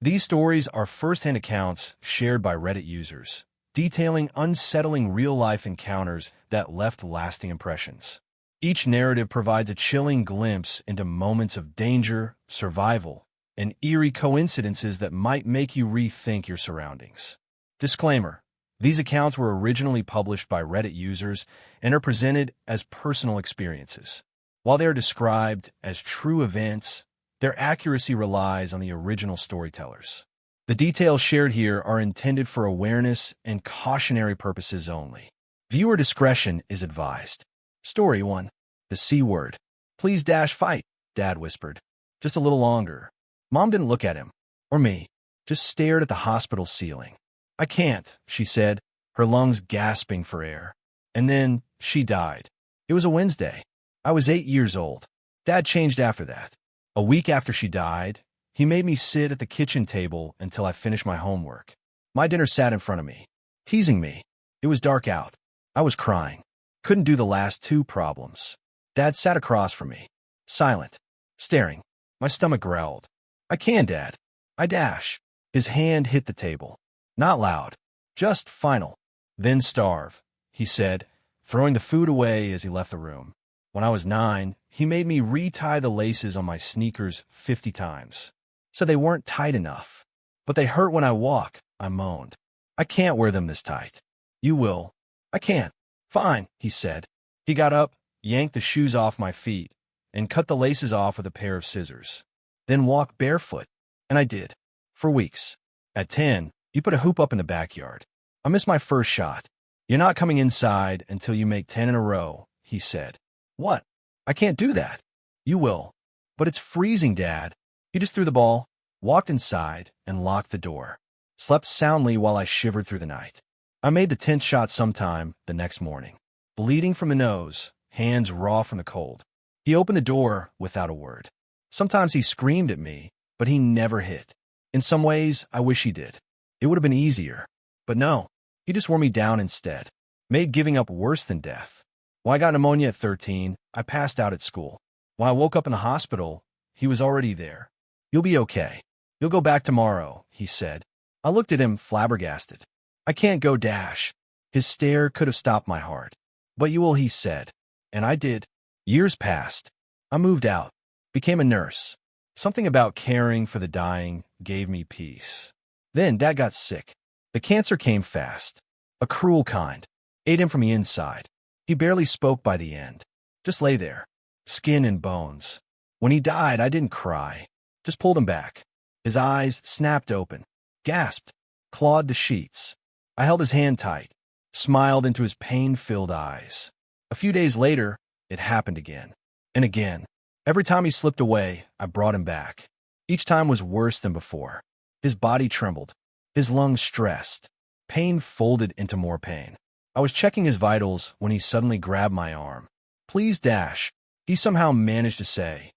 These stories are first-hand accounts shared by Reddit users, detailing unsettling real-life encounters that left lasting impressions. Each narrative provides a chilling glimpse into moments of danger, survival, and eerie coincidences that might make you rethink your surroundings. Disclaimer: these accounts were originally published by Reddit users and are presented as personal experiences. While they are described as true events, their accuracy relies on the original storytellers. The details shared here are intended for awareness and cautionary purposes only. Viewer discretion is advised. Story 1. The C word. Please fight, Dad whispered. Just a little longer. Mom didn't look at him, or me, just stared at the hospital ceiling. I can't, she said, her lungs gasping for air. And then she died. It was a Wednesday. I was 8 years old. Dad changed after that. A week after she died, he made me sit at the kitchen table until I finished my homework. My dinner sat in front of me, teasing me. It was dark out. I was crying. Couldn't do the last 2 problems. Dad sat across from me, silent, staring. My stomach growled. I can, Dad. I dash. His hand hit the table. Not loud, just final. Then starve, he said, throwing the food away as he left the room. When I was 9, he made me retie the laces on my sneakers 50 times. So they weren't tight enough. But they hurt when I walk, I moaned. I can't wear them this tight. You will. I can't. Fine, he said. He got up, yanked the shoes off my feet, and cut the laces off with a pair of scissors. Then walked barefoot. And I did. For weeks. At 10, he put a hoop up in the backyard. I missed my first shot. You're not coming inside until you make 10 in a row, he said. What? I can't do that. You will. But it's freezing, Dad. He just threw the ball, walked inside, and locked the door. Slept soundly while I shivered through the night. I made the 10th shot sometime the next morning. Bleeding from the nose, hands raw from the cold. He opened the door without a word. Sometimes he screamed at me, but he never hit. In some ways, I wish he did. It would have been easier. But no, he just wore me down instead. Made giving up worse than death. When I got pneumonia at 13, I passed out at school. When I woke up in the hospital, he was already there. You'll be okay. You'll go back tomorrow, he said. I looked at him, flabbergasted. I can't go, dash. His stare could have stopped my heart. But you will, he said. And I did. Years passed. I moved out. Became a nurse. Something about caring for the dying gave me peace. Then Dad got sick. The cancer came fast. A cruel kind. Ate him from the inside. He barely spoke by the end. Just lay there. Skin and bones. When he died, I didn't cry. Just pulled him back. His eyes snapped open. Gasped. Clawed the sheets. I held his hand tight. Smiled into his pain-filled eyes. A few days later, it happened again. And again. Every time he slipped away, I brought him back. Each time was worse than before. His body trembled. His lungs stressed. Pain folded into more pain. I was checking his vitals when he suddenly grabbed my arm. Please, dash. He somehow managed to say.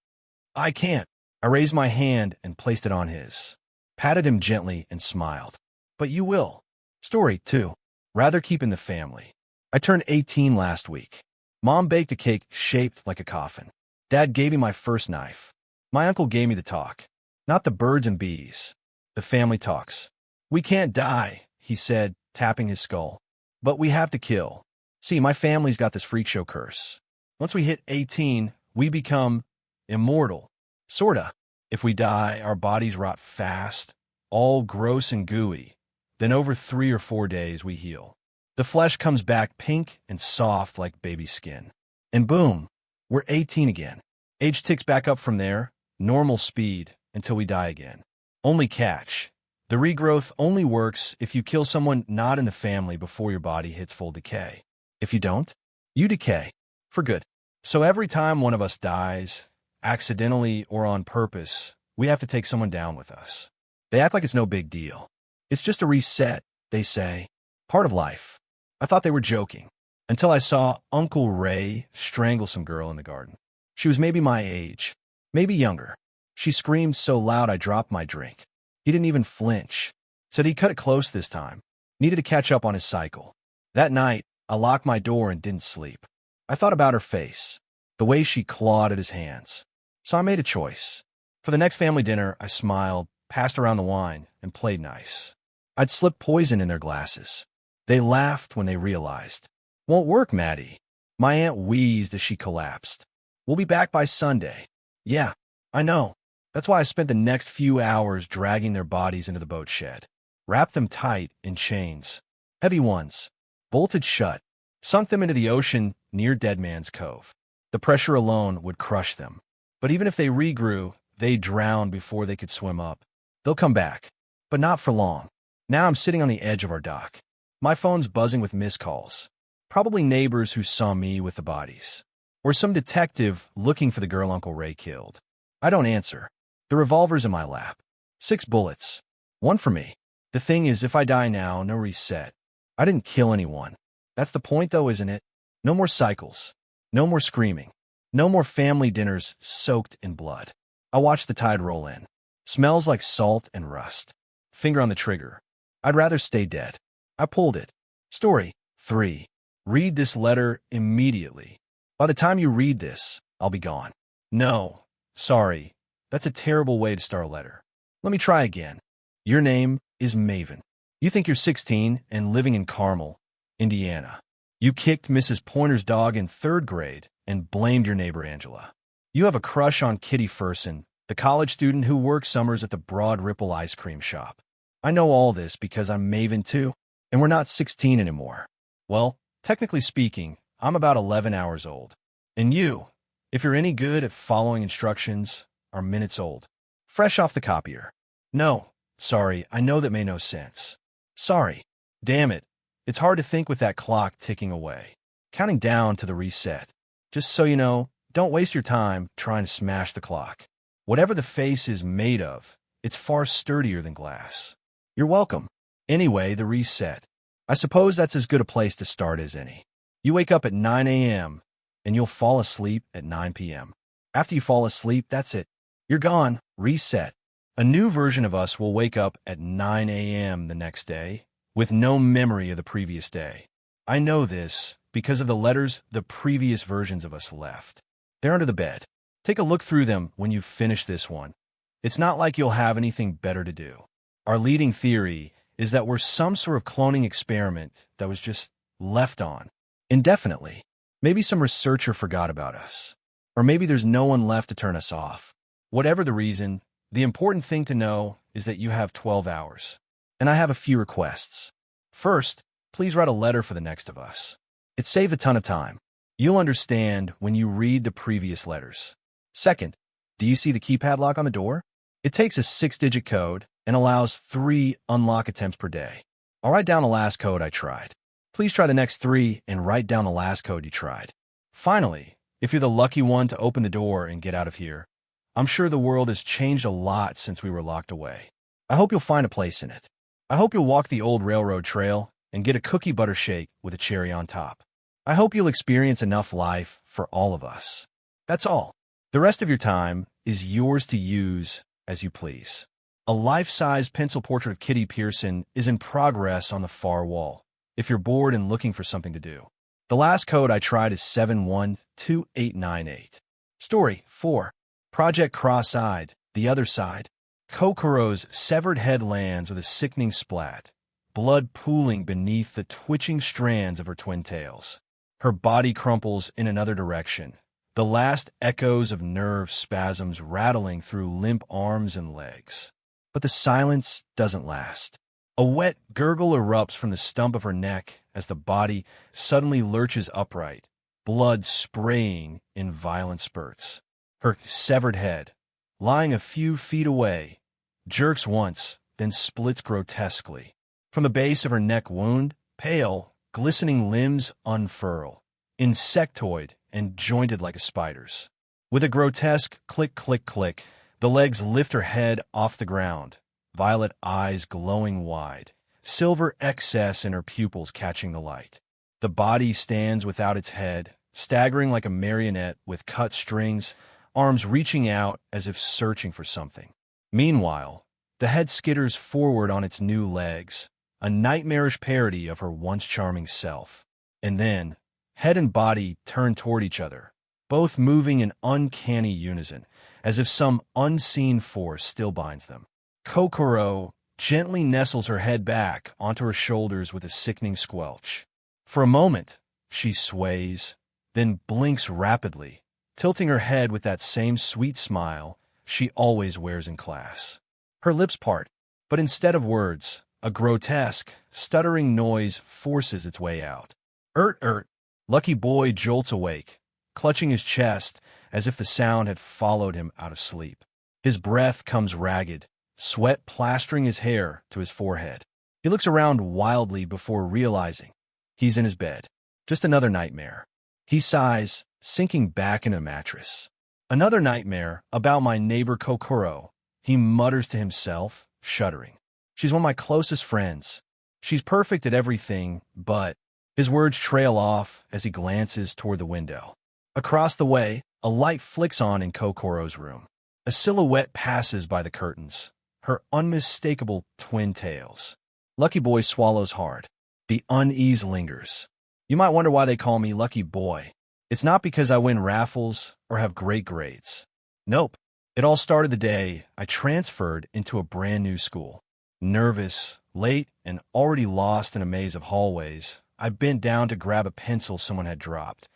I can't. I raised my hand and placed it on his. Patted him gently and smiled. But you will. Story 2. Rather keep in the family. I turned 18 last week. Mom baked a cake shaped like a coffin. Dad gave me my first knife. My uncle gave me the talk. Not the birds and bees. The family talks. We can't die, he said, tapping his skull. But we have to kill. See, my family's got this freak show curse. Once we hit 18, we become immortal. Sorta. If we die, our bodies rot fast, all gross and gooey. Then over 3 or 4 days, we heal. The flesh comes back pink and soft like baby skin. And boom, we're 18 again. Age ticks back up from there, normal speed, until we die again. Only catch. The regrowth only works if you kill someone not in the family before your body hits full decay. If you don't, you decay. For good. So every time one of us dies, accidentally or on purpose, we have to take someone down with us. They act like it's no big deal. It's just a reset, they say. Part of life. I thought they were joking. Until I saw Uncle Ray strangle some girl in the garden. She was maybe my age. Maybe younger. She screamed so loud I dropped my drink. He didn't even flinch. Said he cut it close this time. Needed to catch up on his cycle. That night, I locked my door and didn't sleep. I thought about her face. The way she clawed at his hands. So I made a choice. For the next family dinner, I smiled, passed around the wine, and played nice. I'd slipped poison in their glasses. They laughed when they realized. Won't work, Maddie. My aunt wheezed as she collapsed. We'll be back by Sunday. Yeah, I know. That's why I spent the next few hours dragging their bodies into the boat shed. Wrapped them tight in chains. Heavy ones. Bolted shut. Sunk them into the ocean near Dead Man's Cove. The pressure alone would crush them. But even if they regrew, they drowned before they could swim up. They'll come back. But not for long. Now I'm sitting on the edge of our dock. My phone's buzzing with missed calls. Probably neighbors who saw me with the bodies. Or some detective looking for the girl Uncle Ray killed. I don't answer. The revolver's in my lap. 6 bullets. 1 for me. The thing is, if I die now, no reset. I didn't kill anyone. That's the point, though, isn't it? No more cycles. No more screaming. No more family dinners soaked in blood. I watch the tide roll in. Smells like salt and rust. Finger on the trigger. I'd rather stay dead. I pulled it. Story 3. Read this letter immediately. By the time you read this, I'll be gone. No. Sorry. That's a terrible way to start a letter. Let me try again. Your name is Maven. You think you're 16 and living in Carmel, Indiana. You kicked Mrs. Pointer's dog in 3rd grade and blamed your neighbor Angela. You have a crush on Kitty Furson, the college student who works summers at the Broad Ripple ice cream shop. I know all this because I'm Maven too, and we're not 16 anymore. Well, technically speaking, I'm about 11 hours old. And you, if you're any good at following instructions, are minutes old. Fresh off the copier. No, sorry, I know that made no sense. Sorry. Damn it. It's hard to think with that clock ticking away. Counting down to the reset. Just so you know, don't waste your time trying to smash the clock. Whatever the face is made of, it's far sturdier than glass. You're welcome. Anyway, the reset. I suppose that's as good a place to start as any. You wake up at 9 a.m., and you'll fall asleep at 9 p.m. After you fall asleep, that's it. You're gone. Reset. A new version of us will wake up at 9 a.m. the next day, with no memory of the previous day. I know this because of the letters the previous versions of us left. They're under the bed. Take a look through them when you've finished this one. It's not like you'll have anything better to do. Our leading theory is that we're some sort of cloning experiment that was just left on indefinitely. Maybe some researcher forgot about us. Or maybe there's no one left to turn us off. Whatever the reason, the important thing to know is that you have 12 hours. And I have a few requests. First, please write a letter for the next of us. It saved a ton of time. You'll understand when you read the previous letters. Second, do you see the keypad lock on the door? It takes a 6-digit code and allows 3 unlock attempts per day. I'll write down the last code I tried. Please try the next 3 and write down the last code you tried. Finally, if you're the lucky one to open the door and get out of here, I'm sure the world has changed a lot since we were locked away. I hope you'll find a place in it. I hope you'll walk the old railroad trail and get a cookie butter shake with a cherry on top. I hope you'll experience enough life for all of us. That's all. The rest of your time is yours to use as you please. A life-size pencil portrait of Kitty Pearson is in progress on the far wall, if you're bored and looking for something to do. The last code I tried is 712898. Story 4. Project Cross-Eyed, The Other Side. Kokoro's severed head lands with a sickening splat, blood pooling beneath the twitching strands of her twin tails. Her body crumples in another direction, the last echoes of nerve spasms rattling through limp arms and legs. But the silence doesn't last. A wet gurgle erupts from the stump of her neck as the body suddenly lurches upright, blood spraying in violent spurts. Her severed head, lying a few feet away, jerks once, then splits grotesquely. From the base of her neck wound, pale, glistening limbs unfurl, insectoid and jointed like a spider's. With a grotesque click, click, click, the legs lift her head off the ground, violet eyes glowing wide, silver excess in her pupils catching the light. The body stands without its head, staggering like a marionette with cut strings, arms reaching out as if searching for something. Meanwhile, the head skitters forward on its new legs, a nightmarish parody of her once charming self. And then, head and body turn toward each other, both moving in uncanny unison, as if some unseen force still binds them. Kokoro gently nestles her head back onto her shoulders with a sickening squelch. For a moment, she sways, then blinks rapidly, tilting her head with that same sweet smile she always wears in class. Her lips part, but instead of words, a grotesque, stuttering noise forces its way out. Ert. Lucky Boy jolts awake, clutching his chest as if the sound had followed him out of sleep. His breath comes ragged, sweat plastering his hair to his forehead. He looks around wildly before realizing he's in his bed. Just another nightmare. He sighs, sinking back in a mattress. Another nightmare about my neighbor Kokoro, he mutters to himself, shuddering. She's one of my closest friends. She's perfect at everything, but... His words trail off as he glances toward the window. Across the way, a light flicks on in Kokoro's room. A silhouette passes by the curtains, her unmistakable twin tails. Lucky Boy swallows hard. The unease lingers. You might wonder why they call me Lucky Boy. It's not because I win raffles or have great grades. Nope. It all started the day I transferred into a brand new school. Nervous, late, and already lost in a maze of hallways, I bent down to grab a pencil someone had dropped,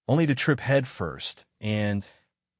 only to trip headfirst and,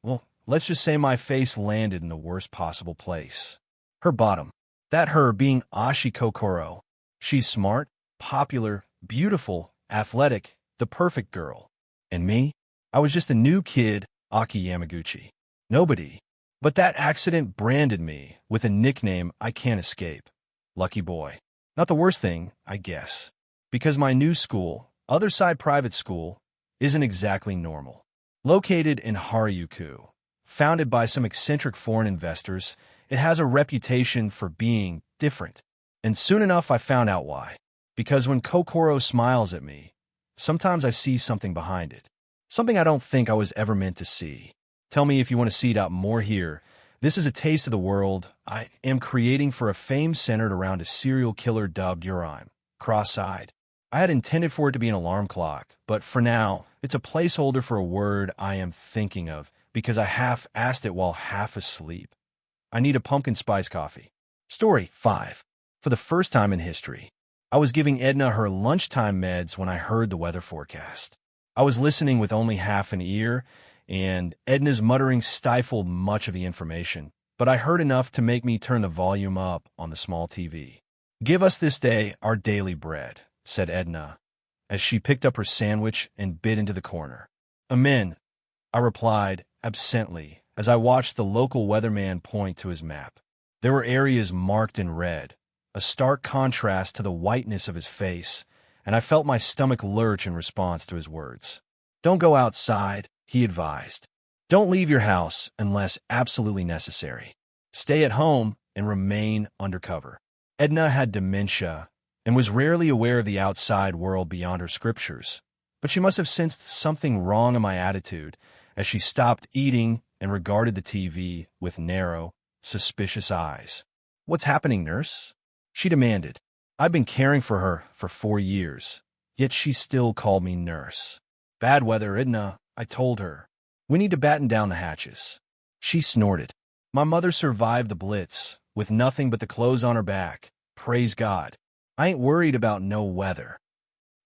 well, let's just say my face landed in the worst possible place. Her bottom. That her being Ashi Kokoro. She's smart, popular, beautiful, athletic, the perfect girl. And me? I was just a new kid, Aki Yamaguchi. Nobody. But that accident branded me with a nickname I can't escape. Lucky Boy. Not the worst thing, I guess. Because my new school, Other Side Private School, isn't exactly normal. Located in Harajuku, founded by some eccentric foreign investors, it has a reputation for being different. And soon enough I found out why. Because when Kokoro smiles at me, sometimes I see something behind it. Something I don't think I was ever meant to see. Tell me if you want to see it out more here. This is a taste of the world I am creating for a fame centered around a serial killer dubbed Urime, cross-eyed. I had intended for it to be an alarm clock, but for now, it's a placeholder for a word I am thinking of because I half-assed it while half asleep. I need a pumpkin spice coffee. Story 5. For the first time in history, I was giving Edna her lunchtime meds when I heard the weather forecast. I was listening with only half an ear, and Edna's muttering stifled much of the information, but I heard enough to make me turn the volume up on the small TV. Give us this day our daily bread, said Edna, as she picked up her sandwich and bit into the corner. Amen, I replied absently as I watched the local weatherman point to his map. There were areas marked in red, a stark contrast to the whiteness of his face, and I felt my stomach lurch in response to his words. Don't go outside, he advised. Don't leave your house unless absolutely necessary. Stay at home and remain undercover. Edna had dementia and was rarely aware of the outside world beyond her scriptures, but she must have sensed something wrong in my attitude as she stopped eating and regarded the TV with narrow, suspicious eyes. What's happening, nurse? She demanded. I've been caring for her for 4 years, yet she still called me nurse. Bad weather, Edna, I told her. We need to batten down the hatches. She snorted. My mother survived the blitz with nothing but the clothes on her back. Praise God. I ain't worried about no weather.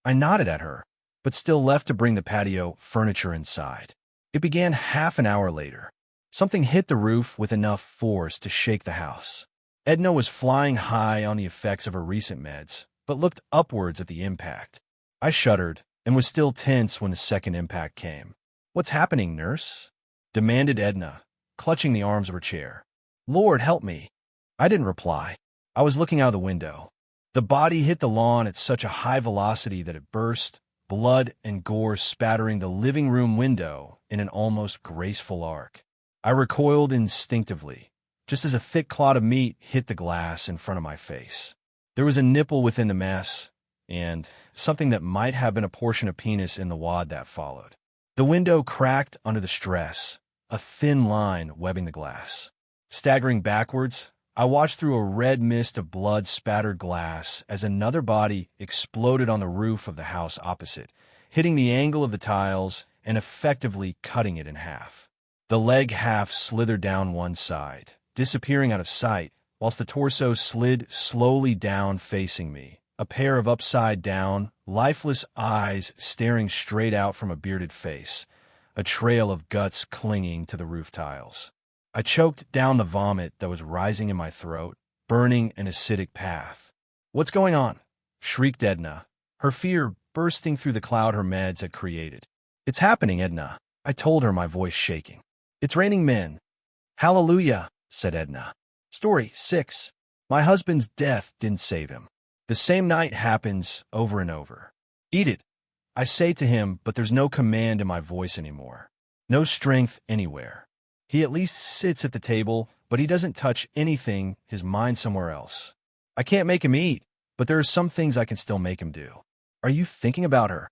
I nodded at her, but still left to bring the patio furniture inside. It began half an hour later. Something hit the roof with enough force to shake the house. Edna was flying high on the effects of her recent meds, but looked upwards at the impact. I shuddered and was still tense when the second impact came. What's happening, nurse? Demanded Edna, clutching the arms of her chair. Lord, help me. I didn't reply. I was looking out of the window. The body hit the lawn at such a high velocity that it burst, blood and gore spattering the living room window in an almost graceful arc. I recoiled instinctively, just as a thick clod of meat hit the glass in front of my face. There was a nipple within the mess, and something that might have been a portion of penis in the wad that followed. The window cracked under the stress, a thin line webbing the glass. Staggering backwards, I watched through a red mist of blood-spattered glass as another body exploded on the roof of the house opposite, hitting the angle of the tiles and effectively cutting it in half. The leg half slithered down one side, disappearing out of sight, whilst the torso slid slowly down facing me, a pair of upside-down, lifeless eyes staring straight out from a bearded face, a trail of guts clinging to the roof tiles. I choked down the vomit that was rising in my throat, burning an acidic path. "What's going on?" shrieked Edna, her fear bursting through the cloud her meds had created. "It's happening, Edna," I told her, my voice shaking. "It's raining men." "Hallelujah," said Edna. Story 6. My husband's death didn't save him. The same night happens over and over. "Eat it," I say to him, but there's no command in my voice anymore. No strength anywhere. He at least sits at the table, but he doesn't touch anything, his mind somewhere else. I can't make him eat, but there are some things I can still make him do. "Are you thinking about her?"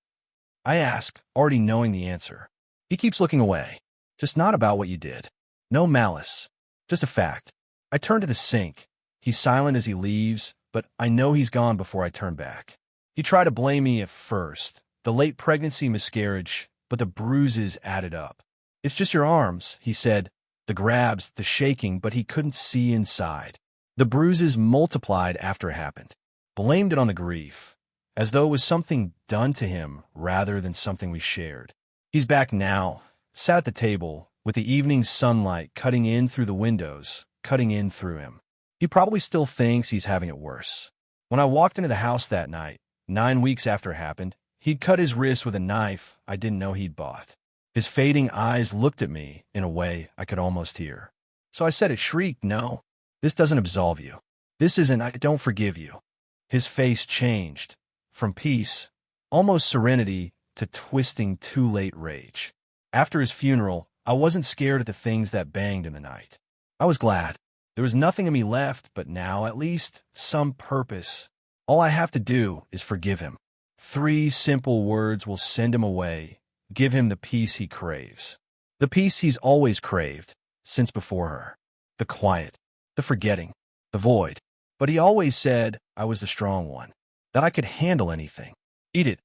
I ask, already knowing the answer. He keeps looking away. "Just not about what you did. No malice. Just a fact." I turn to the sink. He's silent as he leaves, but I know he's gone before I turn back. He tried to blame me at first, the late pregnancy miscarriage, but the bruises added up. "It's just your arms," he said, the grabs, the shaking, but he couldn't see inside. The bruises multiplied after it happened. Blamed it on the grief, as though it was something done to him rather than something we shared. He's back now, sat at the table, with the evening sunlight cutting in through the windows, cutting in through him. He probably still thinks he's having it worse. When I walked into the house that night, 9 weeks after it happened, he'd cut his wrist with a knife I didn't know he'd bought. His fading eyes looked at me in a way I could almost hear. So I said it shrieked, "No, this doesn't absolve you. This isn't, I don't forgive you." His face changed, from peace, almost serenity, to twisting too late rage. After his funeral, I wasn't scared at the things that banged in the night. I was glad. There was nothing in me left, but now, at least, some purpose. All I have to do is forgive him. 3 simple words will send him away, give him the peace he craves. The peace he's always craved, since before her. The quiet, the forgetting, the void. But he always said I was the strong one, that I could handle anything. "Eat it,"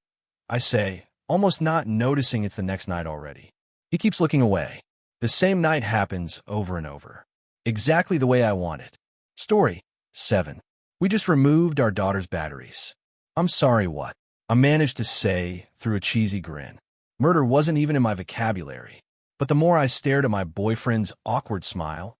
I say, almost not noticing it's the next night already. He keeps looking away. The same night happens over and over. Exactly the way I want it. Story 7. We just removed our daughter's batteries. "I'm sorry, what?" I managed to say through a cheesy grin. Murder wasn't even in my vocabulary. But the more I stared at my boyfriend's awkward smile,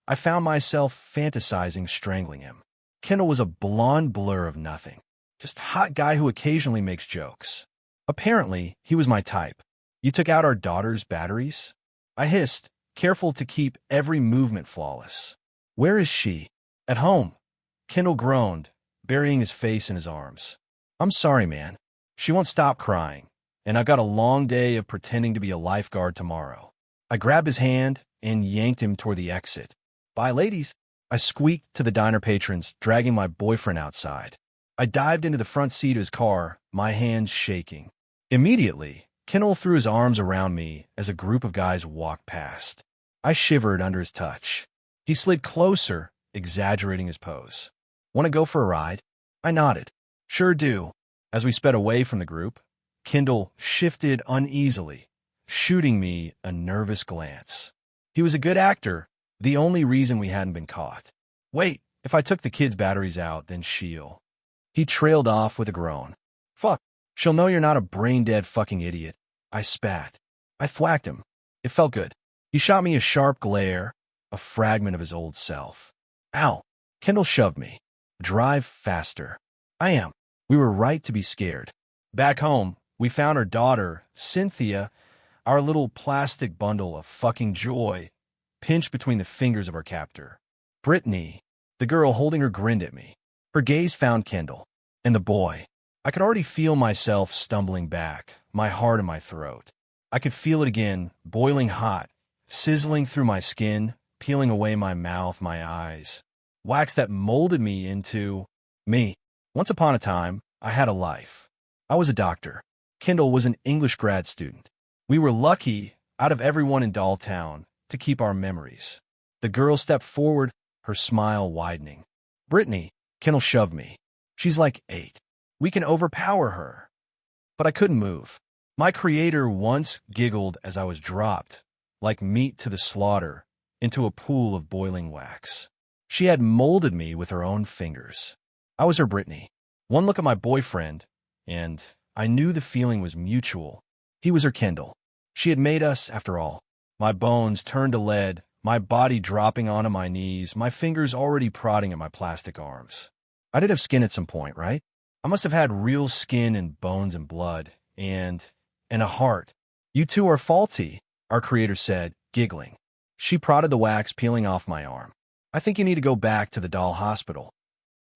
I found myself fantasizing strangling him. Kendall was a blonde blur of nothing. Just a hot guy who occasionally makes jokes. Apparently, he was my type. "You took out our daughter's batteries?" I hissed, careful to keep every movement flawless. "Where is she?" "At home." Kendall groaned, burying his face in his arms. "I'm sorry, man. She won't stop crying, and I've got a long day of pretending to be a lifeguard tomorrow." I grabbed his hand and yanked him toward the exit. "Bye, ladies." I squeaked to the diner patrons, dragging my boyfriend outside. I dived into the front seat of his car, my hands shaking. Immediately, Kendall threw his arms around me as a group of guys walked past. I shivered under his touch. He slid closer, exaggerating his pose. "Want to go for a ride?" I nodded. "Sure do." As we sped away from the group, Kendall shifted uneasily, shooting me a nervous glance. He was a good actor, the only reason we hadn't been caught. "Wait, if I took the kids' batteries out, then she'll..." He trailed off with a groan. "Fuck, she'll know you're not a brain-dead fucking idiot." I spat. I thwacked him. It felt good. He shot me a sharp glare, a fragment of his old self. "Ow!" Kendall shoved me. "Drive faster." "I am." We were right to be scared. Back home, we found our daughter, Cynthia, our little plastic bundle of fucking joy, pinched between the fingers of our captor. Brittany, the girl holding her, grinned at me. Her gaze found Kendall. And the boy. I could already feel myself stumbling back, my heart in my throat. I could feel it again, boiling hot, sizzling through my skin, peeling away my mouth, my eyes. Wax that molded me into me. Once upon a time, I had a life. I was a doctor. Kendall was an English grad student. We were lucky, out of everyone in Dolltown, to keep our memories. The girl stepped forward, her smile widening. "Brittany," Kendall shoved me. "She's like 8. We can overpower her." But I couldn't move. My creator once giggled as I was dropped, like meat to the slaughter, into a pool of boiling wax. She had molded me with her own fingers. I was her Brittany. One look at my boyfriend, and I knew the feeling was mutual. He was her Kendall. She had made us, after all. My bones turned to lead, my body dropping onto my knees, my fingers already prodding at my plastic arms. I did have skin at some point, right? I must have had real skin and bones and blood, and a heart. You two are faulty, our creator said, giggling. She prodded the wax peeling off my arm. I think you need to go back to the doll hospital.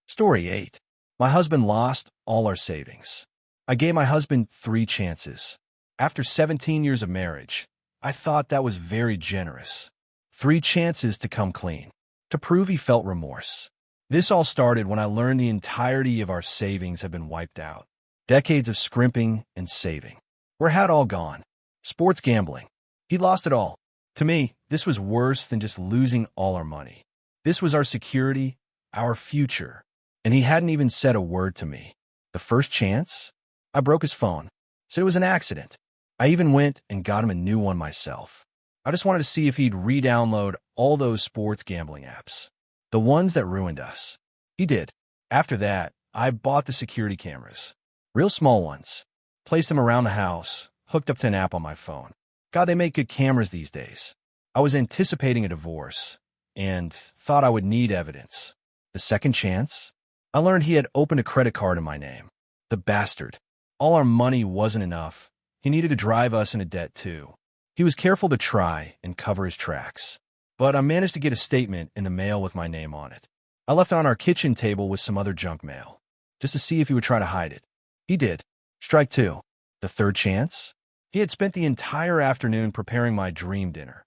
Story 8. My husband lost all our savings. I gave my husband 3 chances. After 17 years of marriage, I thought that was very generous. 3 chances to come clean, to prove he felt remorse. This all started when I learned the entirety of our savings had been wiped out. Decades of scrimping and saving. Where had all gone? Sports gambling. He lost it all. To me, this was worse than just losing all our money. This was our security, our future. And he hadn't even said a word to me. The first chance? I broke his phone. Said it was an accident. I even went and got him a new one myself. I just wanted to see if he'd re-download all those sports gambling apps. The ones that ruined us. He did. After that, I bought the security cameras. Real small ones. Placed them around the house, hooked up to an app on my phone. God, they make good cameras these days. I was anticipating a divorce and thought I would need evidence. The second chance? I learned he had opened a credit card in my name. The bastard. All our money wasn't enough. He needed to drive us into debt too. He was careful to try and cover his tracks. But I managed to get a statement in the mail with my name on it. I left it on our kitchen table with some other junk mail, just to see if he would try to hide it. He did. Strike 2. The third chance? He had spent the entire afternoon preparing my dream dinner.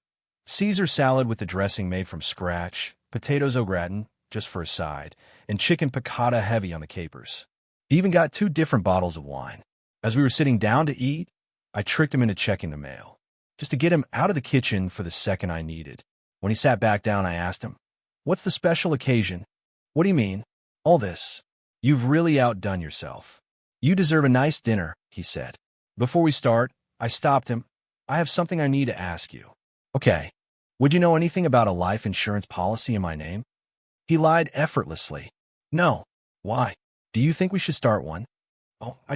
Caesar salad with the dressing made from scratch, potatoes au gratin, just for a side, and chicken piccata heavy on the capers. He even got 2 different bottles of wine. As we were sitting down to eat, I tricked him into checking the mail, just to get him out of the kitchen for the second I needed. When he sat back down, I asked him, "What's the special occasion?" "What do you mean?" "All this. You've really outdone yourself. You deserve a nice dinner," he said. Before we start, I stopped him. "I have something I need to ask you." "Okay. Would you know anything about a life insurance policy in my name?" He lied effortlessly. "No." "Why? Do you think we should start one?" "Oh, I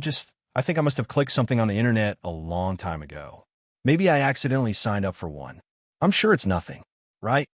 think I must have clicked something on the internet a long time ago. Maybe I accidentally signed up for one. I'm sure it's nothing." Right.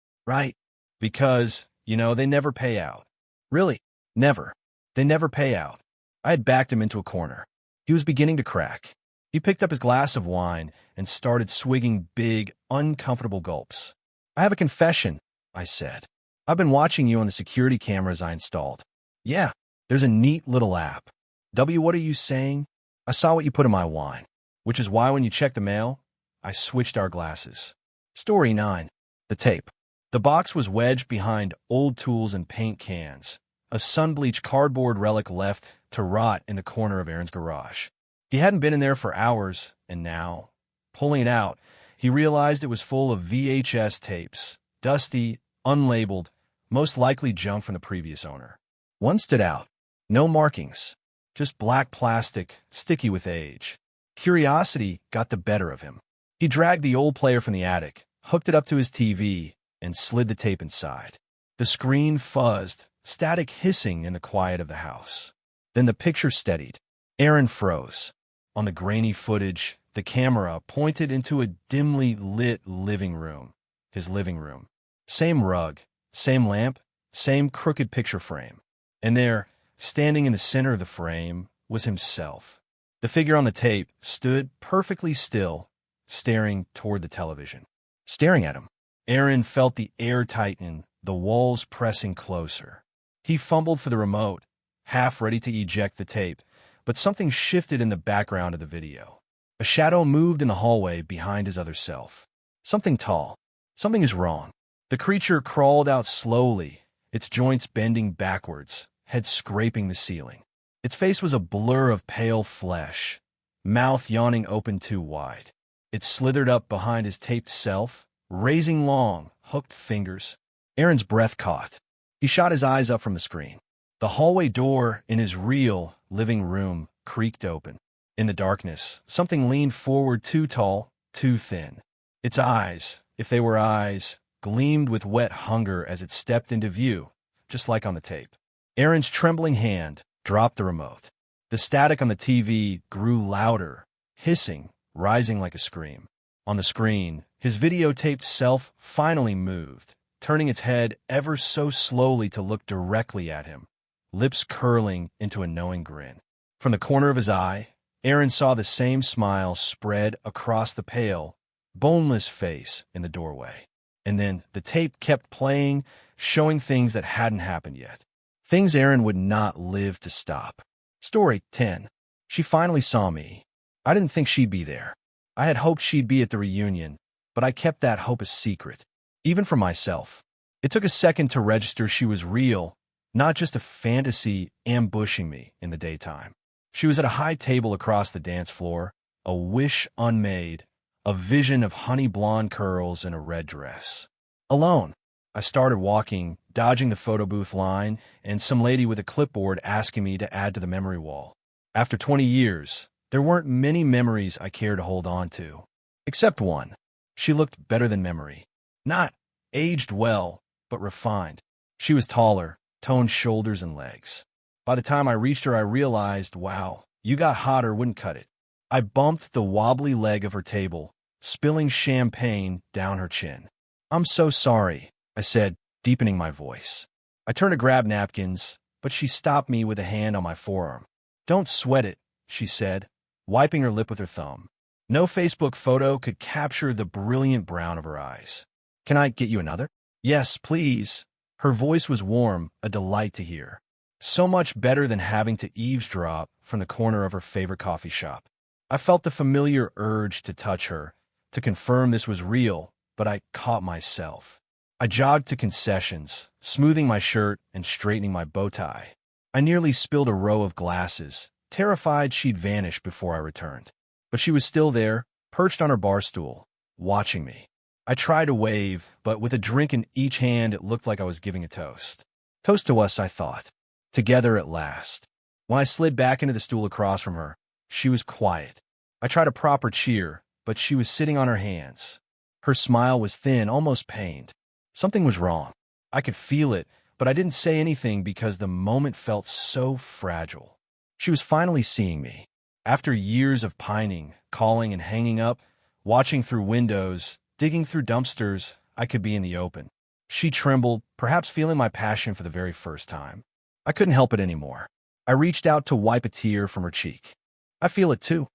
Because, they never pay out." "Really?" "Never. They never pay out." I had backed him into a corner. He was beginning to crack. He picked up his glass of wine and started swigging big, uncomfortable gulps. "I have a confession," I said. "I've been watching you on the security cameras I installed." "Yeah, there's a neat little app." What are you saying?" "I saw what you put in my wine, which is why when you checked the mail, I switched our glasses." Story 9. The tape. The box was wedged behind old tools and paint cans, a sun-bleached cardboard relic left to rot in the corner of Aaron's garage. He hadn't been in there for hours, and now, pulling it out, he realized it was full of VHS tapes, dusty, unlabeled, most likely junk from the previous owner. One stood out. No markings, just black plastic, sticky with age. Curiosity got the better of him. He dragged the old player from the attic, hooked it up to his TV, and slid the tape inside. The screen fuzzed, static hissing in the quiet of the house. Then the picture steadied. Aaron froze. On the grainy footage, the camera pointed into a dimly lit living room. His living room. Same rug, same lamp, same crooked picture frame. And there, standing in the center of the frame, was himself. The figure on the tape stood perfectly still, staring toward the television. Staring at him. Aaron felt the air tighten, the walls pressing closer. He fumbled for the remote, half ready to eject the tape, but something shifted in the background of the video. A shadow moved in the hallway behind his other self. Something tall. Something is wrong. The creature crawled out slowly, its joints bending backwards, head scraping the ceiling. Its face was a blur of pale flesh, mouth yawning open too wide. It slithered up behind his taped self, raising long, hooked fingers. Aaron's breath caught. He shot his eyes up from the screen. The hallway door in his real living room creaked open. In the darkness, something leaned forward too tall, too thin. Its eyes, if they were eyes, gleamed with wet hunger as it stepped into view, just like on the tape. Aaron's trembling hand dropped the remote. The static on the TV grew louder, hissing, rising like a scream. On the screen, his videotaped self finally moved, turning its head ever so slowly to look directly at him, lips curling into a knowing grin. From the corner of his eye, Aaron saw the same smile spread across the pale, boneless face in the doorway. And then the tape kept playing, showing things that hadn't happened yet. Things Aaron would not live to stop. Story 10. She finally saw me. I didn't think she'd be there. I had hoped she'd be at the reunion, but I kept that hope a secret, even from myself. It took a second to register she was real, not just a fantasy ambushing me in the daytime. She was at a high table across the dance floor, a wish unmade, a vision of honey blonde curls in a red dress. Alone. I started walking, dodging the photo booth line, and some lady with a clipboard asking me to add to the memory wall. After 20 years, there weren't many memories I cared to hold on to. Except one. She looked better than memory. Not aged well, but refined. She was taller, toned shoulders and legs. By the time I reached her, I realized, wow, you got hotter wouldn't cut it. I bumped the wobbly leg of her table, spilling champagne down her chin. I'm so sorry, I said, deepening my voice. I turned to grab napkins, but she stopped me with a hand on my forearm. Don't sweat it, she said, wiping her lip with her thumb. No Facebook photo could capture the brilliant brown of her eyes. Can I get you another? Yes, please. Her voice was warm, a delight to hear. So much better than having to eavesdrop from the corner of her favorite coffee shop. I felt the familiar urge to touch her, to confirm this was real, but I caught myself. I jogged to concessions, smoothing my shirt and straightening my bow tie. I nearly spilled a row of glasses, terrified she'd vanish before I returned. But she was still there, perched on her bar stool, watching me. I tried to wave, but with a drink in each hand, it looked like I was giving a toast. Toast to us, I thought. Together at last. When I slid back into the stool across from her, she was quiet. I tried a proper cheer, but she was sitting on her hands. Her smile was thin, almost pained. Something was wrong. I could feel it, but I didn't say anything because the moment felt so fragile. She was finally seeing me. After years of pining, calling and hanging up, watching through windows, digging through dumpsters, I could be in the open. She trembled, perhaps feeling my passion for the very first time. I couldn't help it anymore. I reached out to wipe a tear from her cheek. I feel it too,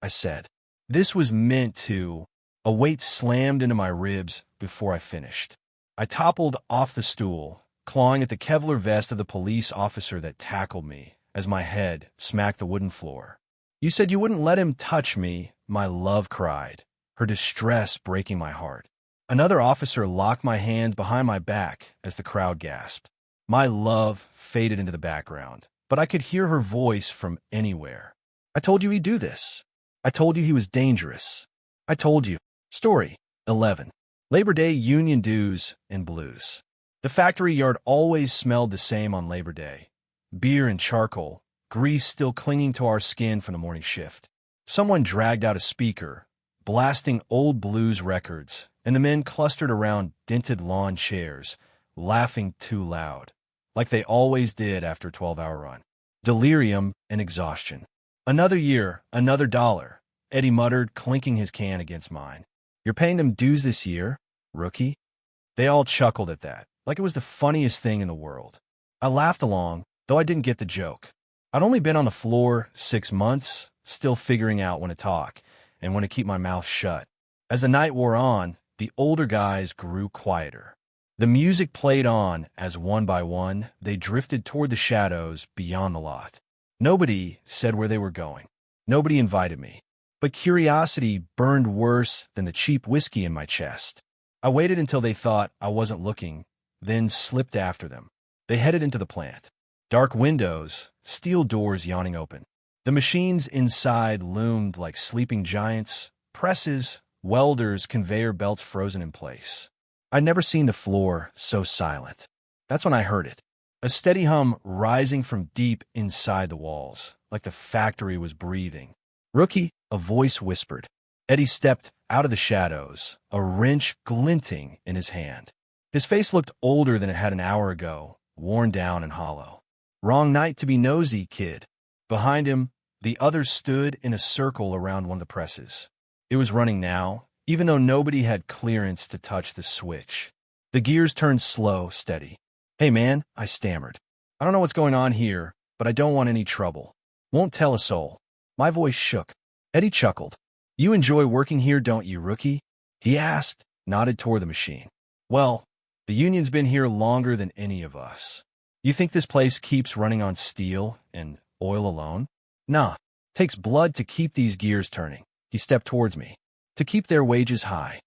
I said. This was meant to. A weight slammed into my ribs before I finished. I toppled off the stool, clawing at the Kevlar vest of the police officer that tackled me as my head smacked the wooden floor. You said you wouldn't let him touch me, my love cried, her distress breaking my heart. Another officer locked my hands behind my back as the crowd gasped. My love faded into the background, but I could hear her voice from anywhere. I told you he'd do this. I told you he was dangerous. I told you. Story 11. Labor Day union dues and blues. The factory yard always smelled the same on Labor Day. Beer and charcoal, grease still clinging to our skin from the morning shift. Someone dragged out a speaker, blasting old blues records, and the men clustered around dented lawn chairs, laughing too loud, like they always did after a 12-hour run. Delirium and exhaustion. Another year, another dollar, Eddie muttered, clinking his can against mine. You're paying them dues this year, rookie? They all chuckled at that, like it was the funniest thing in the world. I laughed along, though I didn't get the joke. I'd only been on the floor 6 months, still figuring out when to talk and when to keep my mouth shut. As the night wore on, the older guys grew quieter. The music played on as one by one, they drifted toward the shadows beyond the lot. Nobody said where they were going. Nobody invited me. But curiosity burned worse than the cheap whiskey in my chest. I waited until they thought I wasn't looking, then slipped after them. They headed into the plant. Dark windows, steel doors yawning open. The machines inside loomed like sleeping giants, presses, welders, conveyor belts frozen in place. I'd never seen the floor so silent. That's when I heard it. A steady hum rising from deep inside the walls, like the factory was breathing. Rookie, a voice whispered. Eddie stepped out of the shadows, a wrench glinting in his hand. His face looked older than it had an hour ago, worn down and hollow. Wrong night to be nosy, kid. Behind him, the others stood in a circle around one of the presses. It was running now, even though nobody had clearance to touch the switch. The gears turned slow, steady. "Hey man," I stammered. "I don't know what's going on here, but I don't want any trouble. Won't tell a soul." My voice shook. Eddie chuckled. "You enjoy working here, don't you, rookie?" he asked, nodded toward the machine. "Well, the union's been here longer than any of us. You think this place keeps running on steel and oil alone? Nah, takes blood to keep these gears turning." He stepped towards me. "To keep their wages high."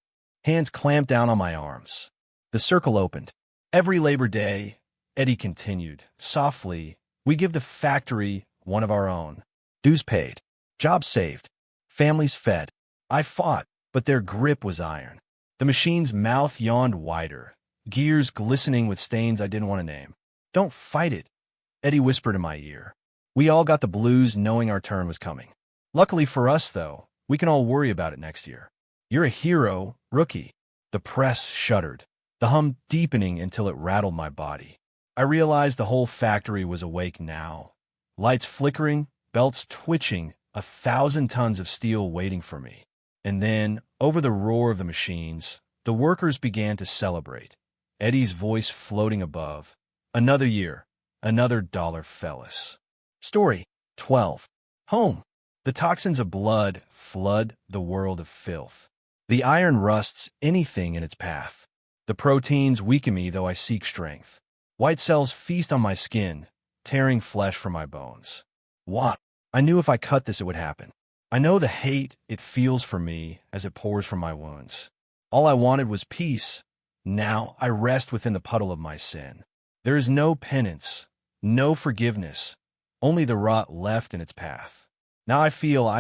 Hands clamped down on my arms. The circle opened. "Every Labor Day," Eddie continued, softly, "we give the factory one of our own. Dues paid. Jobs saved. Families fed. I fought, but their grip was iron." The machine's mouth yawned wider, gears glistening with stains I didn't want to name. "Don't fight it," Eddie whispered in my ear. "We all got the blues knowing our turn was coming. Luckily for us, though, we can all worry about it next year. You're a hero, rookie." The press shuddered, the hum deepening until it rattled my body. I realized the whole factory was awake now. Lights flickering, belts twitching, 1,000 tons of steel waiting for me. And then, over the roar of the machines, the workers began to celebrate, Eddie's voice floating above. "Another year, another dollar, fellas." Story 12. Home. The toxins of blood flood the world of filth. The iron rusts anything in its path. The proteins weaken me though I seek strength. White cells feast on my skin, tearing flesh from my bones. What? I knew if I cut this it would happen. I know the hate it feels for me as it pours from my wounds. All I wanted was peace. Now I rest within the puddle of my sin. There is no penance, no forgiveness, only the rot left in its path. Now I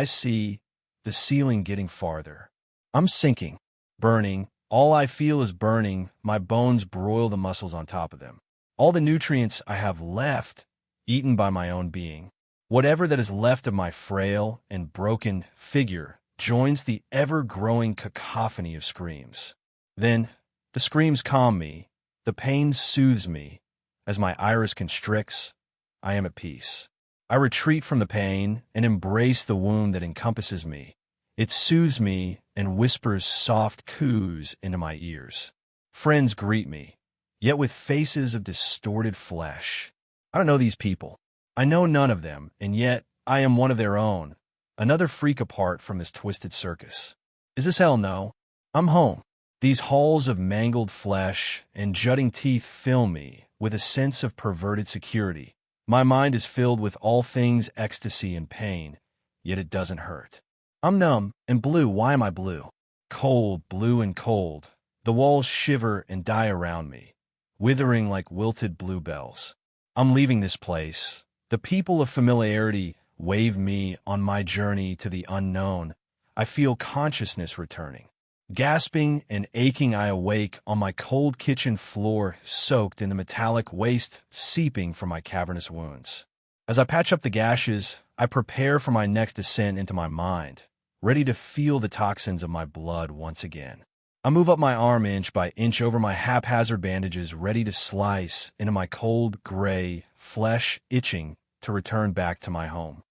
see the ceiling getting farther. I'm sinking, burning. All I feel is burning. My bones broil the muscles on top of them. All the nutrients I have left, eaten by my own being. Whatever that is left of my frail and broken figure joins the ever-growing cacophony of screams. Then, the screams calm me, the pain soothes me. As my iris constricts, I am at peace. I retreat from the pain and embrace the wound that encompasses me. It soothes me and whispers soft coos into my ears. Friends greet me, yet with faces of distorted flesh. I don't know these people. I know none of them, and yet I am one of their own, another freak apart from this twisted circus. Is this hell? No. I'm home. These halls of mangled flesh and jutting teeth fill me with a sense of perverted security. My mind is filled with all things ecstasy and pain, yet it doesn't hurt. I'm numb and blue. Why am I blue? Cold, blue and cold. The walls shiver and die around me, withering like wilted bluebells. I'm leaving this place. The people of familiarity wave me on my journey to the unknown. I feel consciousness returning. Gasping and aching, I awake on my cold kitchen floor, soaked in the metallic waste seeping from my cavernous wounds. As I patch up the gashes, I prepare for my next descent into my mind, ready to feel the toxins of my blood once again. I move up my arm inch by inch over my haphazard bandages, ready to slice into my cold, gray flesh, itching to return back to my home.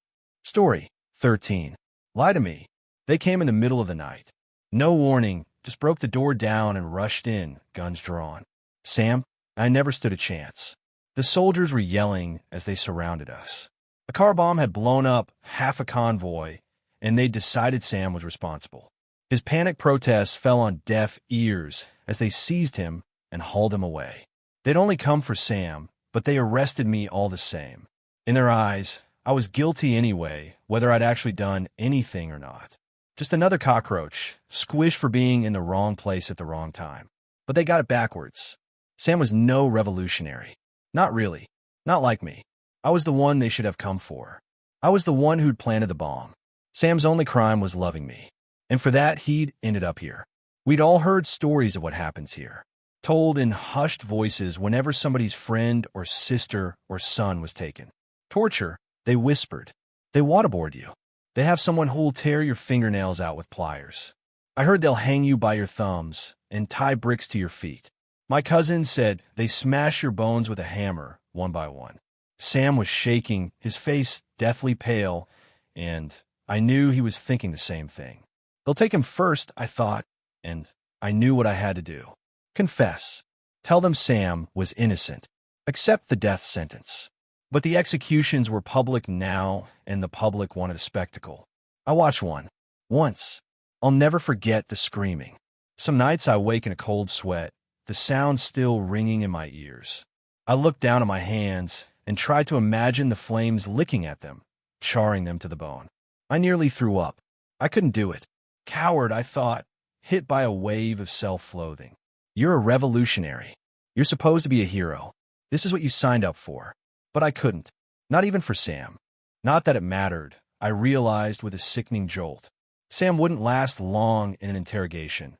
Story 13. Lie to me. They came in the middle of the night. No warning, just broke the door down and rushed in, guns drawn. Sam, I never stood a chance. The soldiers were yelling as they surrounded us. A car bomb had blown up half a convoy, and they decided Sam was responsible. His panic protests fell on deaf ears as they seized him and hauled him away. They'd only come for Sam, but they arrested me all the same. In their eyes, I was guilty anyway, whether I'd actually done anything or not. Just another cockroach, squished for being in the wrong place at the wrong time. But they got it backwards. Sam was no revolutionary. Not really. Not like me. I was the one they should have come for. I was the one who'd planted the bomb. Sam's only crime was loving me. And for that, he'd ended up here. We'd all heard stories of what happens here, told in hushed voices whenever somebody's friend or sister or son was taken. Torture, they whispered. They waterboard you. They have someone who'll tear your fingernails out with pliers. I heard they'll hang you by your thumbs and tie bricks to your feet. My cousin said they smash your bones with a hammer, one by one. Sam was shaking, his face deathly pale, and I knew he was thinking the same thing. They'll take him first, I thought, and I knew what I had to do. Confess. Tell them Sam was innocent. Accept the death sentence. But the executions were public now, and the public wanted a spectacle. I watched one. Once. I'll never forget the screaming. Some nights I wake in a cold sweat, the sound still ringing in my ears. I looked down at my hands and tried to imagine the flames licking at them, charring them to the bone. I nearly threw up. I couldn't do it. Coward, I thought, hit by a wave of self-loathing. You're a revolutionary. You're supposed to be a hero. This is what you signed up for. But I couldn't. Not even for Sam. Not that it mattered, I realized with a sickening jolt. Sam wouldn't last long in an interrogation.